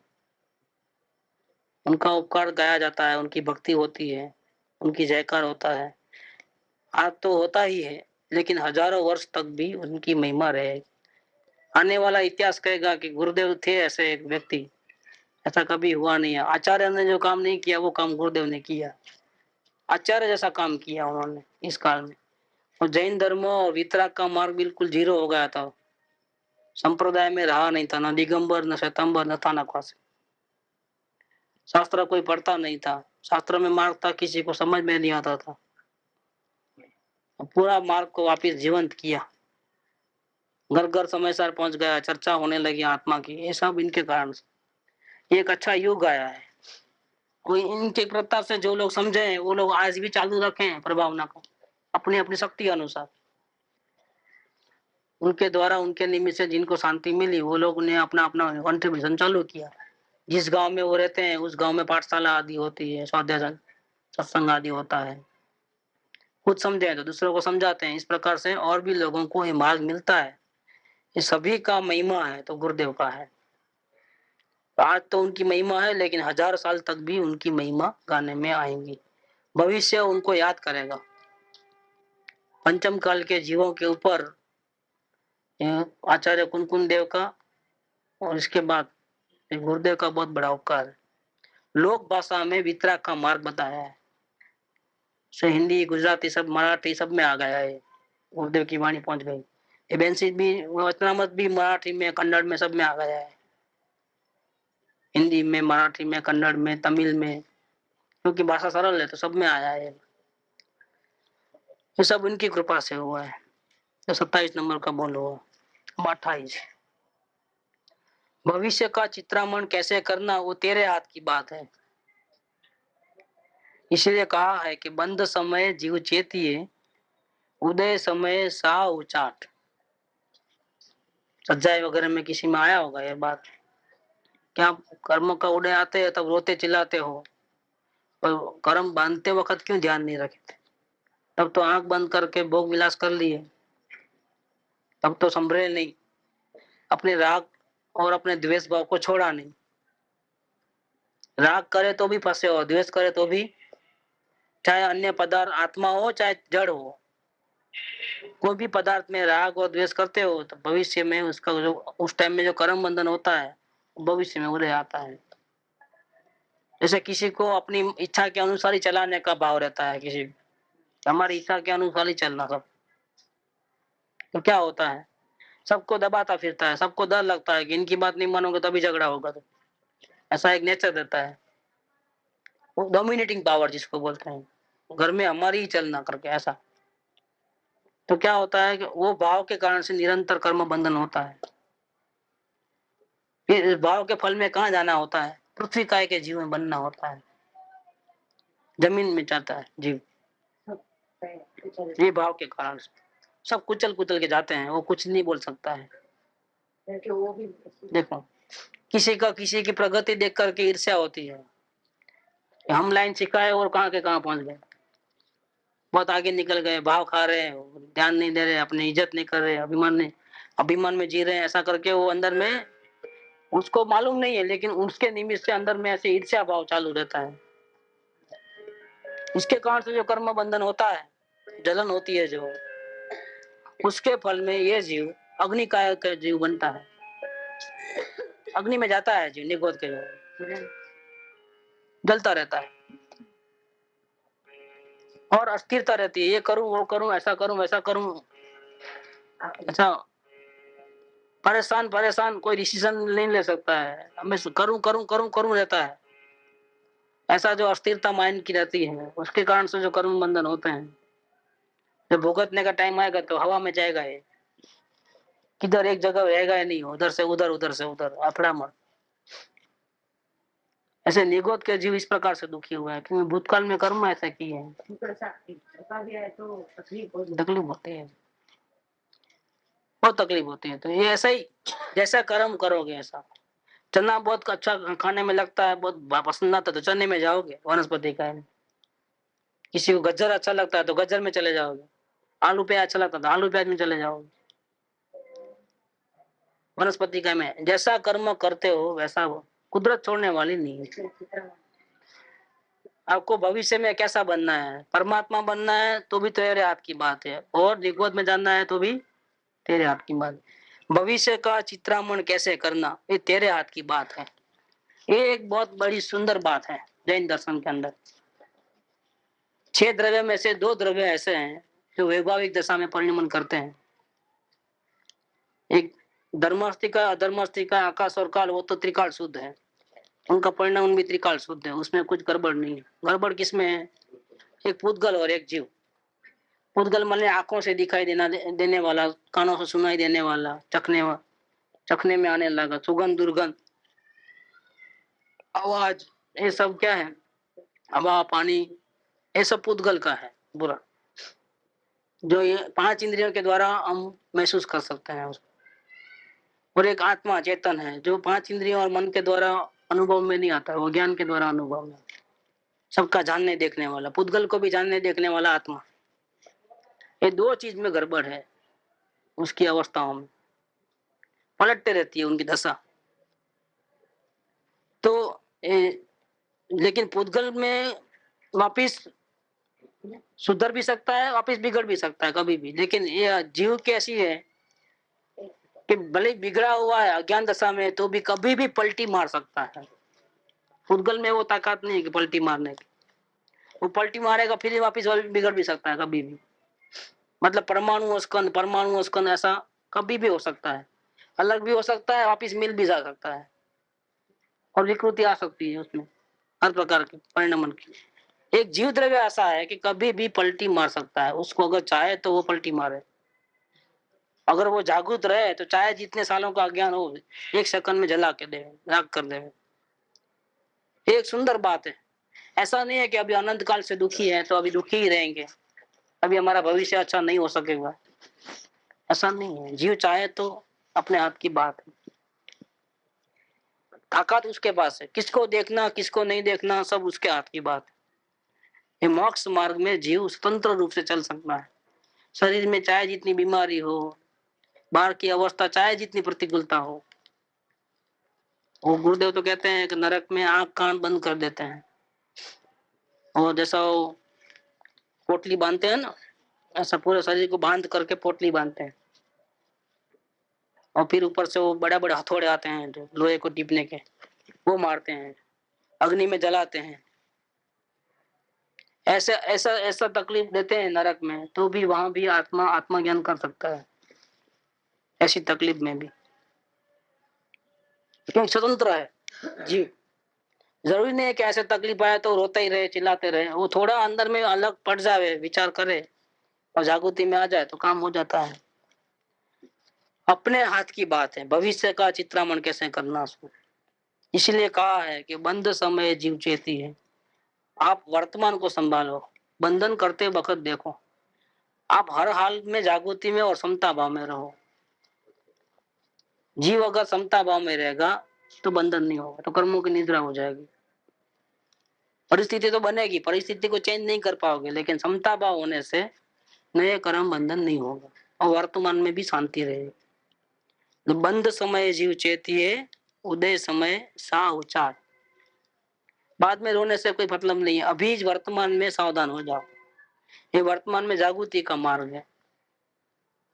उनका उपकार गाया जाता है, उनकी भक्ति होती है, उनकी जयकार होता है। आज तो होता ही है, लेकिन हजारों वर्ष तक भी उनकी महिमा रहेगी। आने वाला इतिहास कहेगा कि गुरुदेव थे ऐसे एक व्यक्ति, ऐसा कभी हुआ नहीं है। आचार्य ने जो काम नहीं किया वो काम गुरुदेव ने किया, आचार्य जैसा काम किया उन्होंने इस काल में। और जैन धर्म और वितराग का मार्ग बिल्कुल जीरो हो गया था, संप्रदाय में रहा नहीं था, न दिगंबर न श्वेतांबर न था न खास। शास्त्र कोई पढ़ता नहीं था, शास्त्र में मार्ग था किसी को समझ में नहीं आता था। पूरा मार्ग को वापिस जीवंत किया, घर घर समय सर पहुंच गया, चर्चा होने लगी आत्मा की। ये सब इनके कारण से एक अच्छा युग आया है। कोई इनके प्रताप से जो लोग समझे हैं वो लोग आज भी चालू रखे हैं प्रभावना को अपनी अपनी शक्ति अनुसार। उनके द्वारा उनके निमित्त से जिनको शांति मिली वो लोग ने अपना अपना कंट्रीब्यूशन चालू किया। जिस गांव में वो रहते हैं उस गांव में पाठशाला आदि होती है, स्वाध्याय सत्संग आदि होता है। खुद समझे तो दूसरों को समझाते हैं। इस प्रकार से और भी लोगों को ये मार्ग मिलता है। ये सभी का महिमा है तो गुरुदेव का है। आज तो उनकी महिमा है, लेकिन 1000 साल तक भी उनकी महिमा गाने में आएंगी। भविष्य उनको याद करेगा। पंचम काल के जीवों के ऊपर आचार्य कुनकुन देव का और इसके बाद गुरुदेव का बहुत बड़ा उपकार है। लोक भाषा में वितराग का मार्ग बताया है, से हिंदी गुजराती सब मराठी सब में आ गया है, गुरुदेव की वाणी पहुंच गई। एबेंसी भी वचनामृत भी मराठी में कन्नड़ में सब में आ गया है, हिंदी में मराठी में कन्नड़ में तमिल में, क्योंकि भाषा सरल है तो सब में आया है। ये सब उनकी कृपा से हुआ है। तो 27 नंबर का बोल हुआ। 28 भविष्य का चित्रामण कैसे करना वो तेरे हाथ की बात है। इसलिए कहा है कि बंद समय जीव चेतिए, उदय समय सा उचाट। सज्जाई वगैरह में किसी में आया होगा ये बात। क्या कर्म का उदय आते हैं तब रोते चिल्लाते हो, पर कर्म बांधते वक्त क्यों ध्यान नहीं रखते? तब तो आंख बंद करके भोग विलास कर लिए, तब तो संभले नहीं, अपने राग और अपने द्वेष भाव को छोड़ा नहीं। राग करे तो भी फंसे हो, द्वेष करे तो भी, चाहे अन्य पदार्थ आत्मा हो चाहे जड़ हो, कोई भी पदार्थ में राग और द्वेष करते हो तो भविष्य में उसका जो उस टाइम में जो कर्म बंधन होता है भविष्य में उदय आता है। जैसे किसी को अपनी इच्छा के अनुसार ही चलाने का भाव रहता है, किसी हमारी इच्छा के अनुसार ही चलना सब, तो क्या होता है सबको दबाता फिरता है, सबको डर लगता है कि इनकी बात नहीं मानोगे तभी झगड़ा होगा। तो ऐसा एक नेचर रहता है, वो डोमिनेटिंग पावर जिसको बोलते हैं, घर में हमारी ही चलना करके ऐसा। तो क्या होता है कि वो भाव के कारण से निरंतर कर्म बंधन होता है। फिर इस भाव के फल में कहाँ जाना होता है? पृथ्वी काय के जीव में बनना होता है, जमीन में जाता है जीव। ये भाव के कारण से सब कुचल कुचल के जाते हैं, वो कुछ नहीं बोल सकता है। वो भी देखो किसी का किसी की प्रगति देख करके ईर्ष्या होती है, हम लाइन सिखाए और कहाँ के कहाँ पहुंच गए, बहुत आगे निकल गए, भाव खा रहे हैं, ध्यान नहीं दे रहे, अपनी इज्जत नहीं कर रहे, अभिमान में जी रहे हैं, ऐसा करके वो अंदर में उसको मालूम नहीं है, लेकिन उसके निमित्त से अंदर में ऐसे ईर्ष्या भाव चालू रहता है। इसके कारण से जो कर्म बंधन होता है, जलन होती है जो, उसके फल में ये जीव अग्नि का जीव बनता है, अग्नि में जाता है जीव, निगोद के जो जलता रहता है और अस्थिरता रहती है, ये करूं वो करूं, ऐसा करूं वैसा करूं, अच्छा परेशान परेशान, कोई डिसीजन नहीं ले सकता है, हमें करूं करूं करूं करूं रहता है। ऐसा जो अस्थिरता माइंड की रहती है उसके कारण से जो कर्म बंधन होते हैं, जब भुगतने का टाइम आएगा तो हवा में जाएगा ये, किधर एक जगह रहेगा ही नहीं, उधर से उधर उधर से उधर अफड़ा। ऐसे निगोद के जीव इस प्रकार से दुखी हुआ है क्योंकि भूतकाल में कर्म ऐसा किए हैं, तो तकलीफ होती है, बहुत तकलीफ होती है। तो ये ऐसा ही जैसा कर्म करोगे ऐसा। चना बहुत अच्छा खाने में लगता है, बहुत पसंद आता है तो चने में जाओगे, वनस्पति का है। किसी को गज्जर अच्छा लगता है तो गज्जर में चले जाओगे, आलू प्याज अच्छा लगता है तो आलू प्याज में चले जाओगे। वनस्पति का में जैसा कर्म करते हो वैसा हो, कुदरत छोड़ने वाली नहीं है। आपको भविष्य में कैसा बनना है, परमात्मा बनना है तो भी तेरे हाथ की बात है, और निगोद में जानना है तो भी तेरे हाथ की बात है। भविष्य का चित्रामण कैसे करना ये तेरे हाथ की बात है। ये एक बहुत बड़ी सुंदर बात है जैन दर्शन के अंदर। 6 द्रव्य में से 2 द्रव्य ऐसे हैं जो वैभाविक दशा में परिणमन करते हैं। एक धर्मास्तिका अधर्मास्तिका, आकाश और काल, वो तो त्रिकाल शुद्ध है, उनका परिणाम भी त्रिकाल शुद्ध है, उसमें कुछ गड़बड़ नहीं है। गड़बड़ किसमें है? एक पुद्गल और एक जीव। पुद्गल माने आंखों से दिखाई देने वाला, कानों से सुनाई देने वाला, चखने में आने लगा, सुगंध दुर्गंध आवाज, ये सब क्या है? हवा पानी, ये सब पुद्गल का है बुरा, जो ये 5 इंद्रियों के द्वारा हम महसूस कर सकते हैं उसको। और एक आत्मा चेतन है जो 5 इंद्रियों और मन के द्वारा अनुभव में नहीं आता, वो ज्ञान के द्वारा अनुभव में, सबका जानने देखने वाला, पुद्गल को भी जानने देखने वाला आत्मा। ये 2 चीज में गड़बड़ है, उसकी अवस्थाओं में पलटते रहती है उनकी दशा। तो लेकिन पुद्गल में वापिस सुधर भी सकता है, वापिस बिगड़ भी सकता है कभी भी, लेकिन ये जीव कैसी है कि भले बिगड़ा हुआ है अज्ञान दशा में तो भी कभी भी पलटी मार सकता है। पुद्गल में वो ताकत नहीं है कि पलटी मारने की, वो पलटी मारेगा फिर वापिस बिगड़ भी सकता है कभी भी। मतलब परमाणु स्कंद ऐसा कभी भी हो सकता है, अलग भी हो सकता है, वापिस मिल भी जा सकता है, और विकृति आ सकती है उसमें हर प्रकार के परिणमन की। एक जीव द्रव्य ऐसा है कि कभी भी पलटी मार सकता है, उसको अगर चाहे तो वो पलटी मारे। अगर वो जागृत रहे तो चाहे जितने सालों का अज्ञान हो, एक सेकंड में जला के दे, राख कर दे। एक सुंदर बात है। ऐसा नहीं है कि अभी अनंत काल से दुखी है तो अभी दुखी ही रहेंगे, अभी हमारा भविष्य अच्छा नहीं हो सकेगा, ऐसा नहीं है। जीव चाहे तो अपने हाथ की बात है, ताकत उसके पास है। किसको देखना किसको नहीं देखना सब उसके हाथ की बात है। ये मोक्ष मार्ग में जीव स्वतंत्र रूप से चल सकता है। शरीर में चाहे जितनी बीमारी हो, बाहर की अवस्था चाहे जितनी प्रतिकूलता हो, वो गुरुदेव तो कहते हैं कि नरक में आंख कान बंद कर देते हैं, और जैसा वो पोटली बांधते हैं ना, ऐसा पूरे शरीर को बांध करके पोटली बांधते हैं, और फिर ऊपर से वो बड़े बड़े हथौड़े आते हैं जो लोहे को टीपने के, वो मारते हैं, अग्नि में जलाते हैं। ऐसा ऐसा ऐसा तकलीफ देते हैं नरक में, तो भी वहां भी आत्मा आत्मज्ञान कर सकता है ऐसी तकलीफ में भी, क्योंकि स्वतंत्र है जीव। जरूरी नहीं है कि ऐसे तकलीफ आए तो रोते ही रहे चिल्लाते रहे, वो थोड़ा अंदर में अलग पड़ जावे, विचार करे और जागृति में आ जाए तो काम हो जाता है। अपने हाथ की बात है भविष्य का चित्रामण कैसे करना उसको। इसलिए कहा है कि बंद समय जीव चेती है। आप वर्तमान को संभालो, बंधन करते वक्त देखो, आप हर हाल में जागृति में और समता भाव में रहो। जीव अगर समता भाव में रहेगा तो बंधन नहीं होगा, तो कर्मों की निद्रा हो जाएगी। परिस्थिति तो बनेगी, परिस्थिति को चेंज नहीं कर पाओगे, लेकिन समता भाव होने से नए कर्म बंधन नहीं होगा और वर्तमान में भी शांति रहेगी। तो बंद समय जीव चेतिए, उदय समय सा उचार। बाद में रोने से कोई मतलब नहीं है, अभी वर्तमान में सावधान हो जाओ। ये वर्तमान में जागृति का मार्ग है।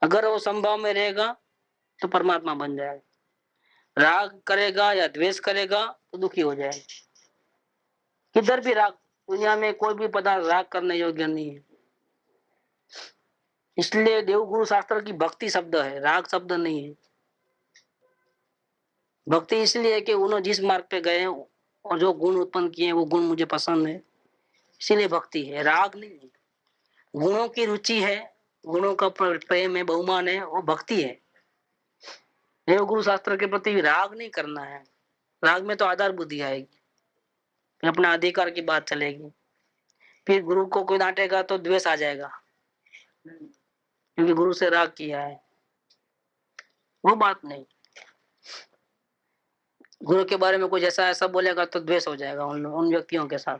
अगर वो संभाव में रहेगा तो परमात्मा बन जाएगा। राग करेगा या द्वेष करेगा तो दुखी हो जाएगा। किधर भी राग, दुनिया में कोई भी पदार्थ राग करने योग्य नहीं है। इसलिए देवगुरु शास्त्र की भक्ति शब्द है, राग शब्द नहीं है। भक्ति इसलिए कि उन्होंने जिस मार्ग पे गए और जो गुण उत्पन्न किए वो गुण मुझे पसंद है, इसीलिए भक्ति है, राग नहीं है। गुणों की रुचि है, गुणों का प्रेम है, बहुमान है, वो भक्ति है। देवगुरु शास्त्र के प्रति राग नहीं करना है। राग में तो आधार बुद्धि आएगी, अपना अधिकार की बात चलेगी। फिर गुरु को कोई डांटेगा तो द्वेष आ जाएगा, क्योंकि गुरु से राग किया है। वो बात नहीं। गुरु के बारे में कुछ ऐसा ऐसा बोलेगा तो द्वेष हो जाएगा उन व्यक्तियों के साथ,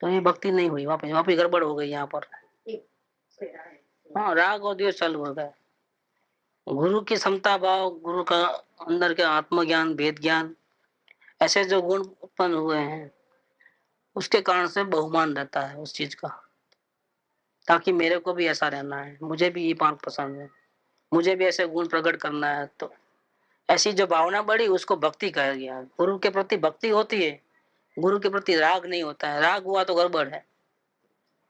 तो ये भक्ति नहीं हुई, वहां पे गड़बड़ हो गई यहाँ पर। हाँ, राग और द्वेष चालू हो गया। गुरु की समता भाव, गुरु का अंदर के आत्मज्ञान, भेद ज्ञान, ऐसे जो गुण उत्पन्न हुए हैं उसके कारण से बहुमान रहता है उस चीज का, ताकि मेरे को भी ऐसा रहना है, मुझे भी ये मार्ग पसंद है, मुझे भी ऐसे गुण प्रकट करना है। तो ऐसी जो भावना बढ़ी उसको भक्ति कहा गया। गुरु के प्रति भक्ति होती है, गुरु के प्रति राग नहीं होता है। राग हुआ तो गड़बड़ है,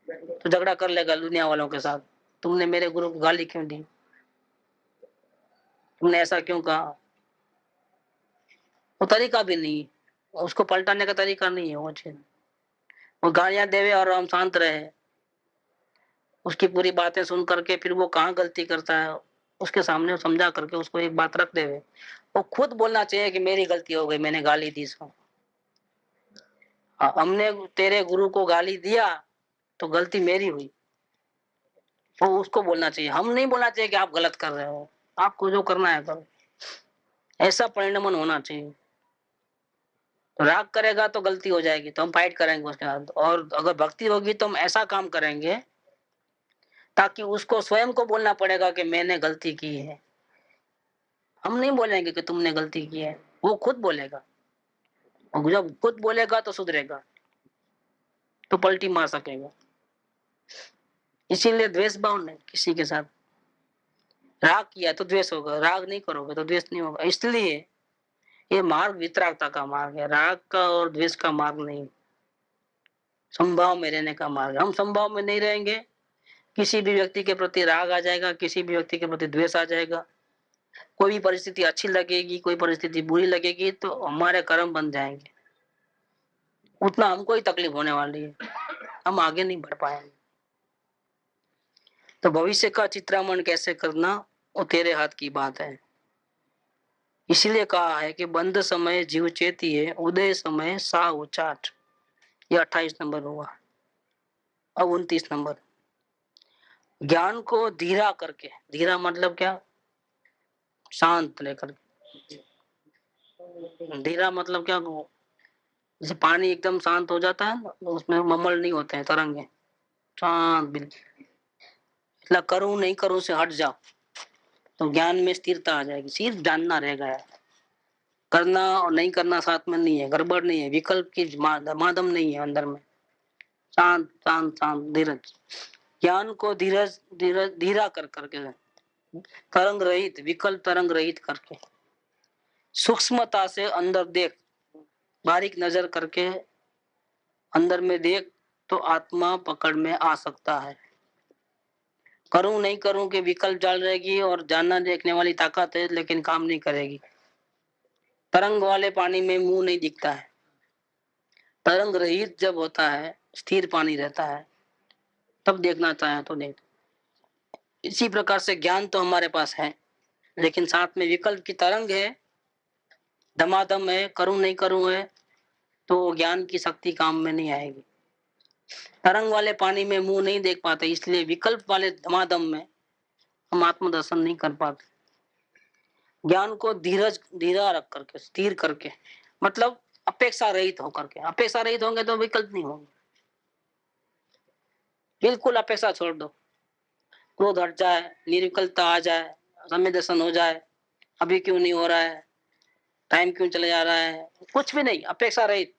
तो झगड़ा कर लेगा दुनिया वालों के साथ, तुमने मेरे गुरु को गाली क्यों दी, तुमने ऐसा क्यों कहा। वो तरीका भी नहीं, उसको पलटाने का तरीका नहीं है वो चीज। वो गालियां देवे और हम शांत रहे, उसकी पूरी बातें सुन करके फिर वो कहाँ गलती करता है उसके सामने समझा करके उसको एक बात रख देवे। वो खुद बोलना चाहिए कि मेरी गलती हो गई, मैंने गाली दी इसको। हमने तेरे गुरु को गाली दिया तो गलती मेरी हुई, तो उसको बोलना चाहिए। हम नहीं बोलना चाहिए कि आप गलत कर रहे हो, आपको जो करना है करो, ऐसा परिणमन होना चाहिए। तो राग करेगा तो गलती हो जाएगी, तो हम फाइट करेंगे उसके साथ। और अगर भक्ति होगी तो हम ऐसा काम करेंगे ताकि उसको स्वयं को बोलना पड़ेगा कि मैंने गलती की है। हम नहीं बोलेंगे कि तुमने गलती की है, वो खुद बोलेगा। और जब खुद बोलेगा तो सुधरेगा, तो पलटी मार सकेगा। इसीलिए द्वेष भाव नहीं किसी के साथ। राग किया तो द्वेष होगा, राग नहीं करोगे तो द्वेष नहीं होगा। इसलिए ये मार्ग वितरागता का मार्ग है, राग का और द्वेष का मार्ग नहीं, संभाव में रहने का मार्ग। हम संभाव में नहीं रहेंगे, किसी भी व्यक्ति के प्रति राग आ जाएगा, किसी भी व्यक्ति के प्रति द्वेष आ जाएगा। कोई भी परिस्थिति अच्छी लगेगी, कोई परिस्थिति बुरी लगेगी, तो हमारे कर्म बन जाएंगे। उतना हमको ही तकलीफ होने वाली है, हम आगे नहीं बढ़ पाएंगे। तो भविष्य का चित्रामण कैसे करना वो तेरे हाथ की बात है। इसीलिए कहा है कि बंद समय जीव चेती है, उदय समय सा उचाट। ये 28 नंबर हुआ। अब 29 नंबर, ज्ञान को धीरा करके, धीरा मतलब क्या, शांत लेकर, धीरा मतलब क्या, जैसे पानी एकदम शांत हो जाता है ना, तो उसमें ममल नहीं होते हैं, तरंगे शांत बिल्कुल। मतलब करूं नहीं करूं से हट जाओ तो ज्ञान में स्थिरता आ जाएगी। सिर्फ जानना रह गया है, करना और नहीं करना साथ में नहीं है, गड़बड़ नहीं है, विकल्प की मादम नहीं है अंदर में। शांत शांत शांत धीरज, ज्ञान को धीरज धीरज धीरा कर करके, तरंग रहित, विकल्प तरंग रहित करके, सूक्ष्मता से अंदर देख, बारीक नजर करके अंदर में देख, तो आत्मा पकड़ में आ सकता है। करूं नहीं करूं के विकल्प जाल रहेगी और जानना देखने वाली ताकत है, लेकिन काम नहीं करेगी। तरंग वाले पानी में मुंह नहीं दिखता है। तरंग रहित जब होता है, स्थिर पानी रहता है, तब देखना चाहे तो देख। इसी प्रकार से ज्ञान तो हमारे पास है, लेकिन साथ में विकल्प की तरंग है, धमाधम है, करूं नहीं करूं है, तो ज्ञान की शक्ति काम में नहीं आएगी। तरंग वाले पानी में मुंह नहीं देख पाते, इसलिए विकल्प वाले धमाधम में हम आत्मदर्शन नहीं कर पाते। ज्ञान को धीरज धीरा रख करके, स्थिर करके, मतलब अपेक्षा रहित होकर के। अपेक्षा रहित होंगे तो विकल्प नहीं होंगे। बिल्कुल अपेक्षा छोड़ दो, क्रोध हट जाए, निर्विकल्पता आ जाए, समय दर्शन हो जाए, अभी क्यों नहीं हो रहा है, टाइम क्यों चले जा रहा है, कुछ भी नहीं, अपेक्षा रहित।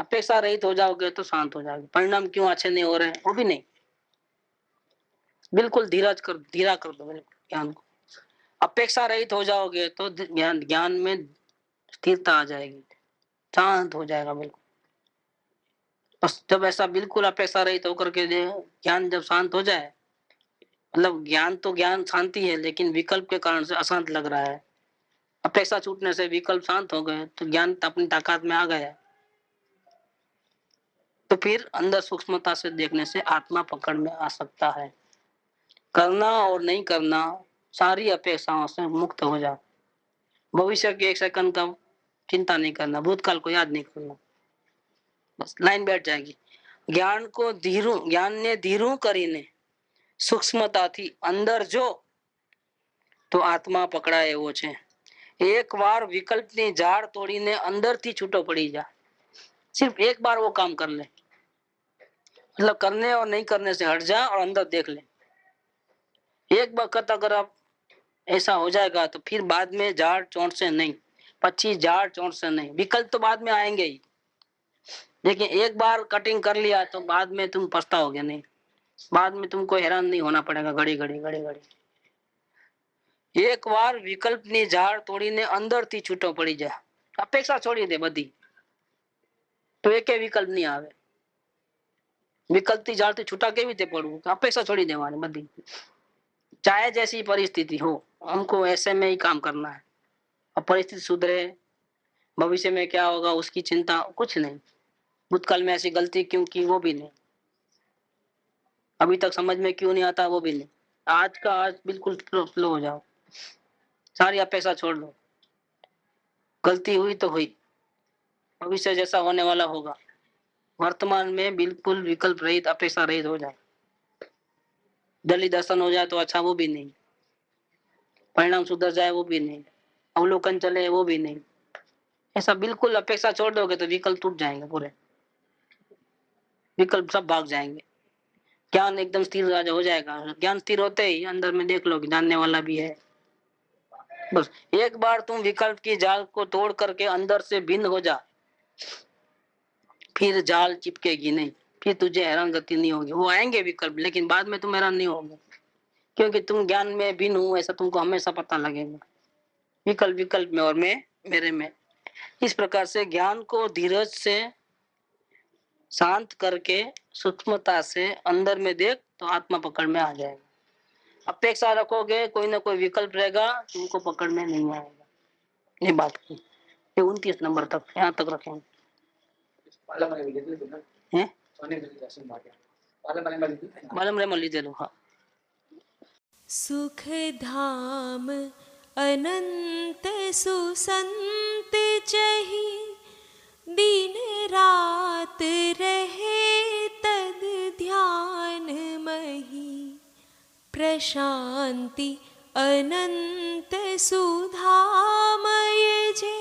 अपेक्षा रहित हो जाओगे तो शांत हो जाओगे। परिणाम क्यों अच्छे नहीं हो रहे हैं, वो भी नहीं, बिल्कुल धीरज कर, धीरा कर दो बिल्कुल ज्ञान को। अपेक्षा रहित हो जाओगे तो ज्ञान ज्ञान में स्थिरता आ जाएगी, शांत हो जाएगा बिल्कुल। बस जब ऐसा बिल्कुल अपेक्षा रहित होकर के ज्ञान जब शांत हो जाए, मतलब ज्ञान तो ज्ञान शांति है, लेकिन विकल्प के कारण से अशांत लग रहा है। अपेक्षा छूटने से विकल्प शांत हो गए तो ज्ञान अपनी ताकत में आ गया। तो फिर अंदर सूक्ष्मता से देखने से आत्मा पकड़ में आ सकता है। करना और नहीं करना, सारी अपेक्षाओं से मुक्त हो जाओ। भविष्य के एक सेकंड का चिंता नहीं करना, भूतकाल को याद नहीं करना, बस लाइन बैठ जाएगी। ज्ञान को धीरू, ज्ञान ने धीरू કરીને सूक्ष्मता थी अंदर जो, तो आत्मा पकड़ाए એવો છે। एक बार विकल्प ની ઝાડ તોડીને अंदर थी छूटो पड़ी जा। सिर्फ एक बार वो काम कर ले, मतलब करने और नहीं करने से हट जा और अंदर देख ले। एक वक्त अगर आप ऐसा हो जाएगा तो फिर बाद में झाड़ चोट से नहीं, 25 झाड़ चोट से नहीं, विकल्प तो बाद में आएंगे ही, लेकिन एक बार कटिंग कर लिया तो बाद में तुम पछताओगे नहीं, बाद में तुमको हैरान नहीं होना पड़ेगा घड़ी घड़ी घड़ी घड़ी। एक बार विकल्प ની ઝાડ તોડીને અંદરથી છૂટો પડી જા, અપેક્ષા છોડી દે બધી, તો એકે વિકલ્પ નહીં આવે। વિકલ્પથી ઝાડથી છૂટા કેવી રીતે પડવું, અપેક્ષા છોડી દેવાની બધી। चाहे जैसी परिस्थिति हो, हमको ऐसे में ही काम करना है। अब परिस्थिति सुधरे, भविष्य में क्या होगा उसकी चिंता कुछ नहीं, भूतकाल में ऐसी गलती क्यों की वो भी नहीं, अभी तक समझ में क्यों नहीं आता वो भी नहीं। आज का आज बिल्कुल फ्लो हो जाओ, सारी अपेक्षा छोड़ दो। गलती हुई तो हुई, भविष्य जैसा होने वाला होगा। वर्तमान में बिल्कुल विकल्प रहित, अपेक्षा रहित हो जाए। जल्दी दर्शन हो जाए तो अच्छा, वो भी नहीं। परिणाम सुधर जाए वो भी नहीं, अवलोकन चले वो भी नहीं। ऐसा बिल्कुल अपेक्षा छोड़ दोगे तो विकल्प टूट जाएंगे पूरे, विकल्प सब भाग जाएंगे। ज्ञान एकदम स्थिर हो जाएगा। ज्ञान स्थिर होते ही अंदर में देख लो कि जानने वाला भी है। बस एक बार तुम विकल्प की जाल को तोड़ करके अंदर से भिन्न हो जा, फिर जाल चिपकेगी नहीं, फिर तुझे हैरान गति नहीं होगी। वो आएंगे विकल्प, लेकिन बाद में तुम हैरान नहीं होगे, क्योंकि तुम ज्ञान में भिन्न हो ऐसा तुमको हमेशा पता लगेगा। विकल्प विकल्प में और मैं मेरे में। इस प्रकार से ज्ञान को धीरज से शांत करके सूक्ष्मता से अंदर में देख, तो आत्मा पकड़ में आ जाएगा। अपेक्षा रखोगे कोई ना कोई विकल्प रहेगा, तुमको पकड़ में नहीं आएगा। ये बात की। ये 29 नंबर तक यहाँ तक रखेंगे। હે બાલમરેમાં લીધેલું હા सुख धाम अनंत सुसंत चही दिन रात रहे तद ध्यान मही प्रशांति अनंत सुधामय जे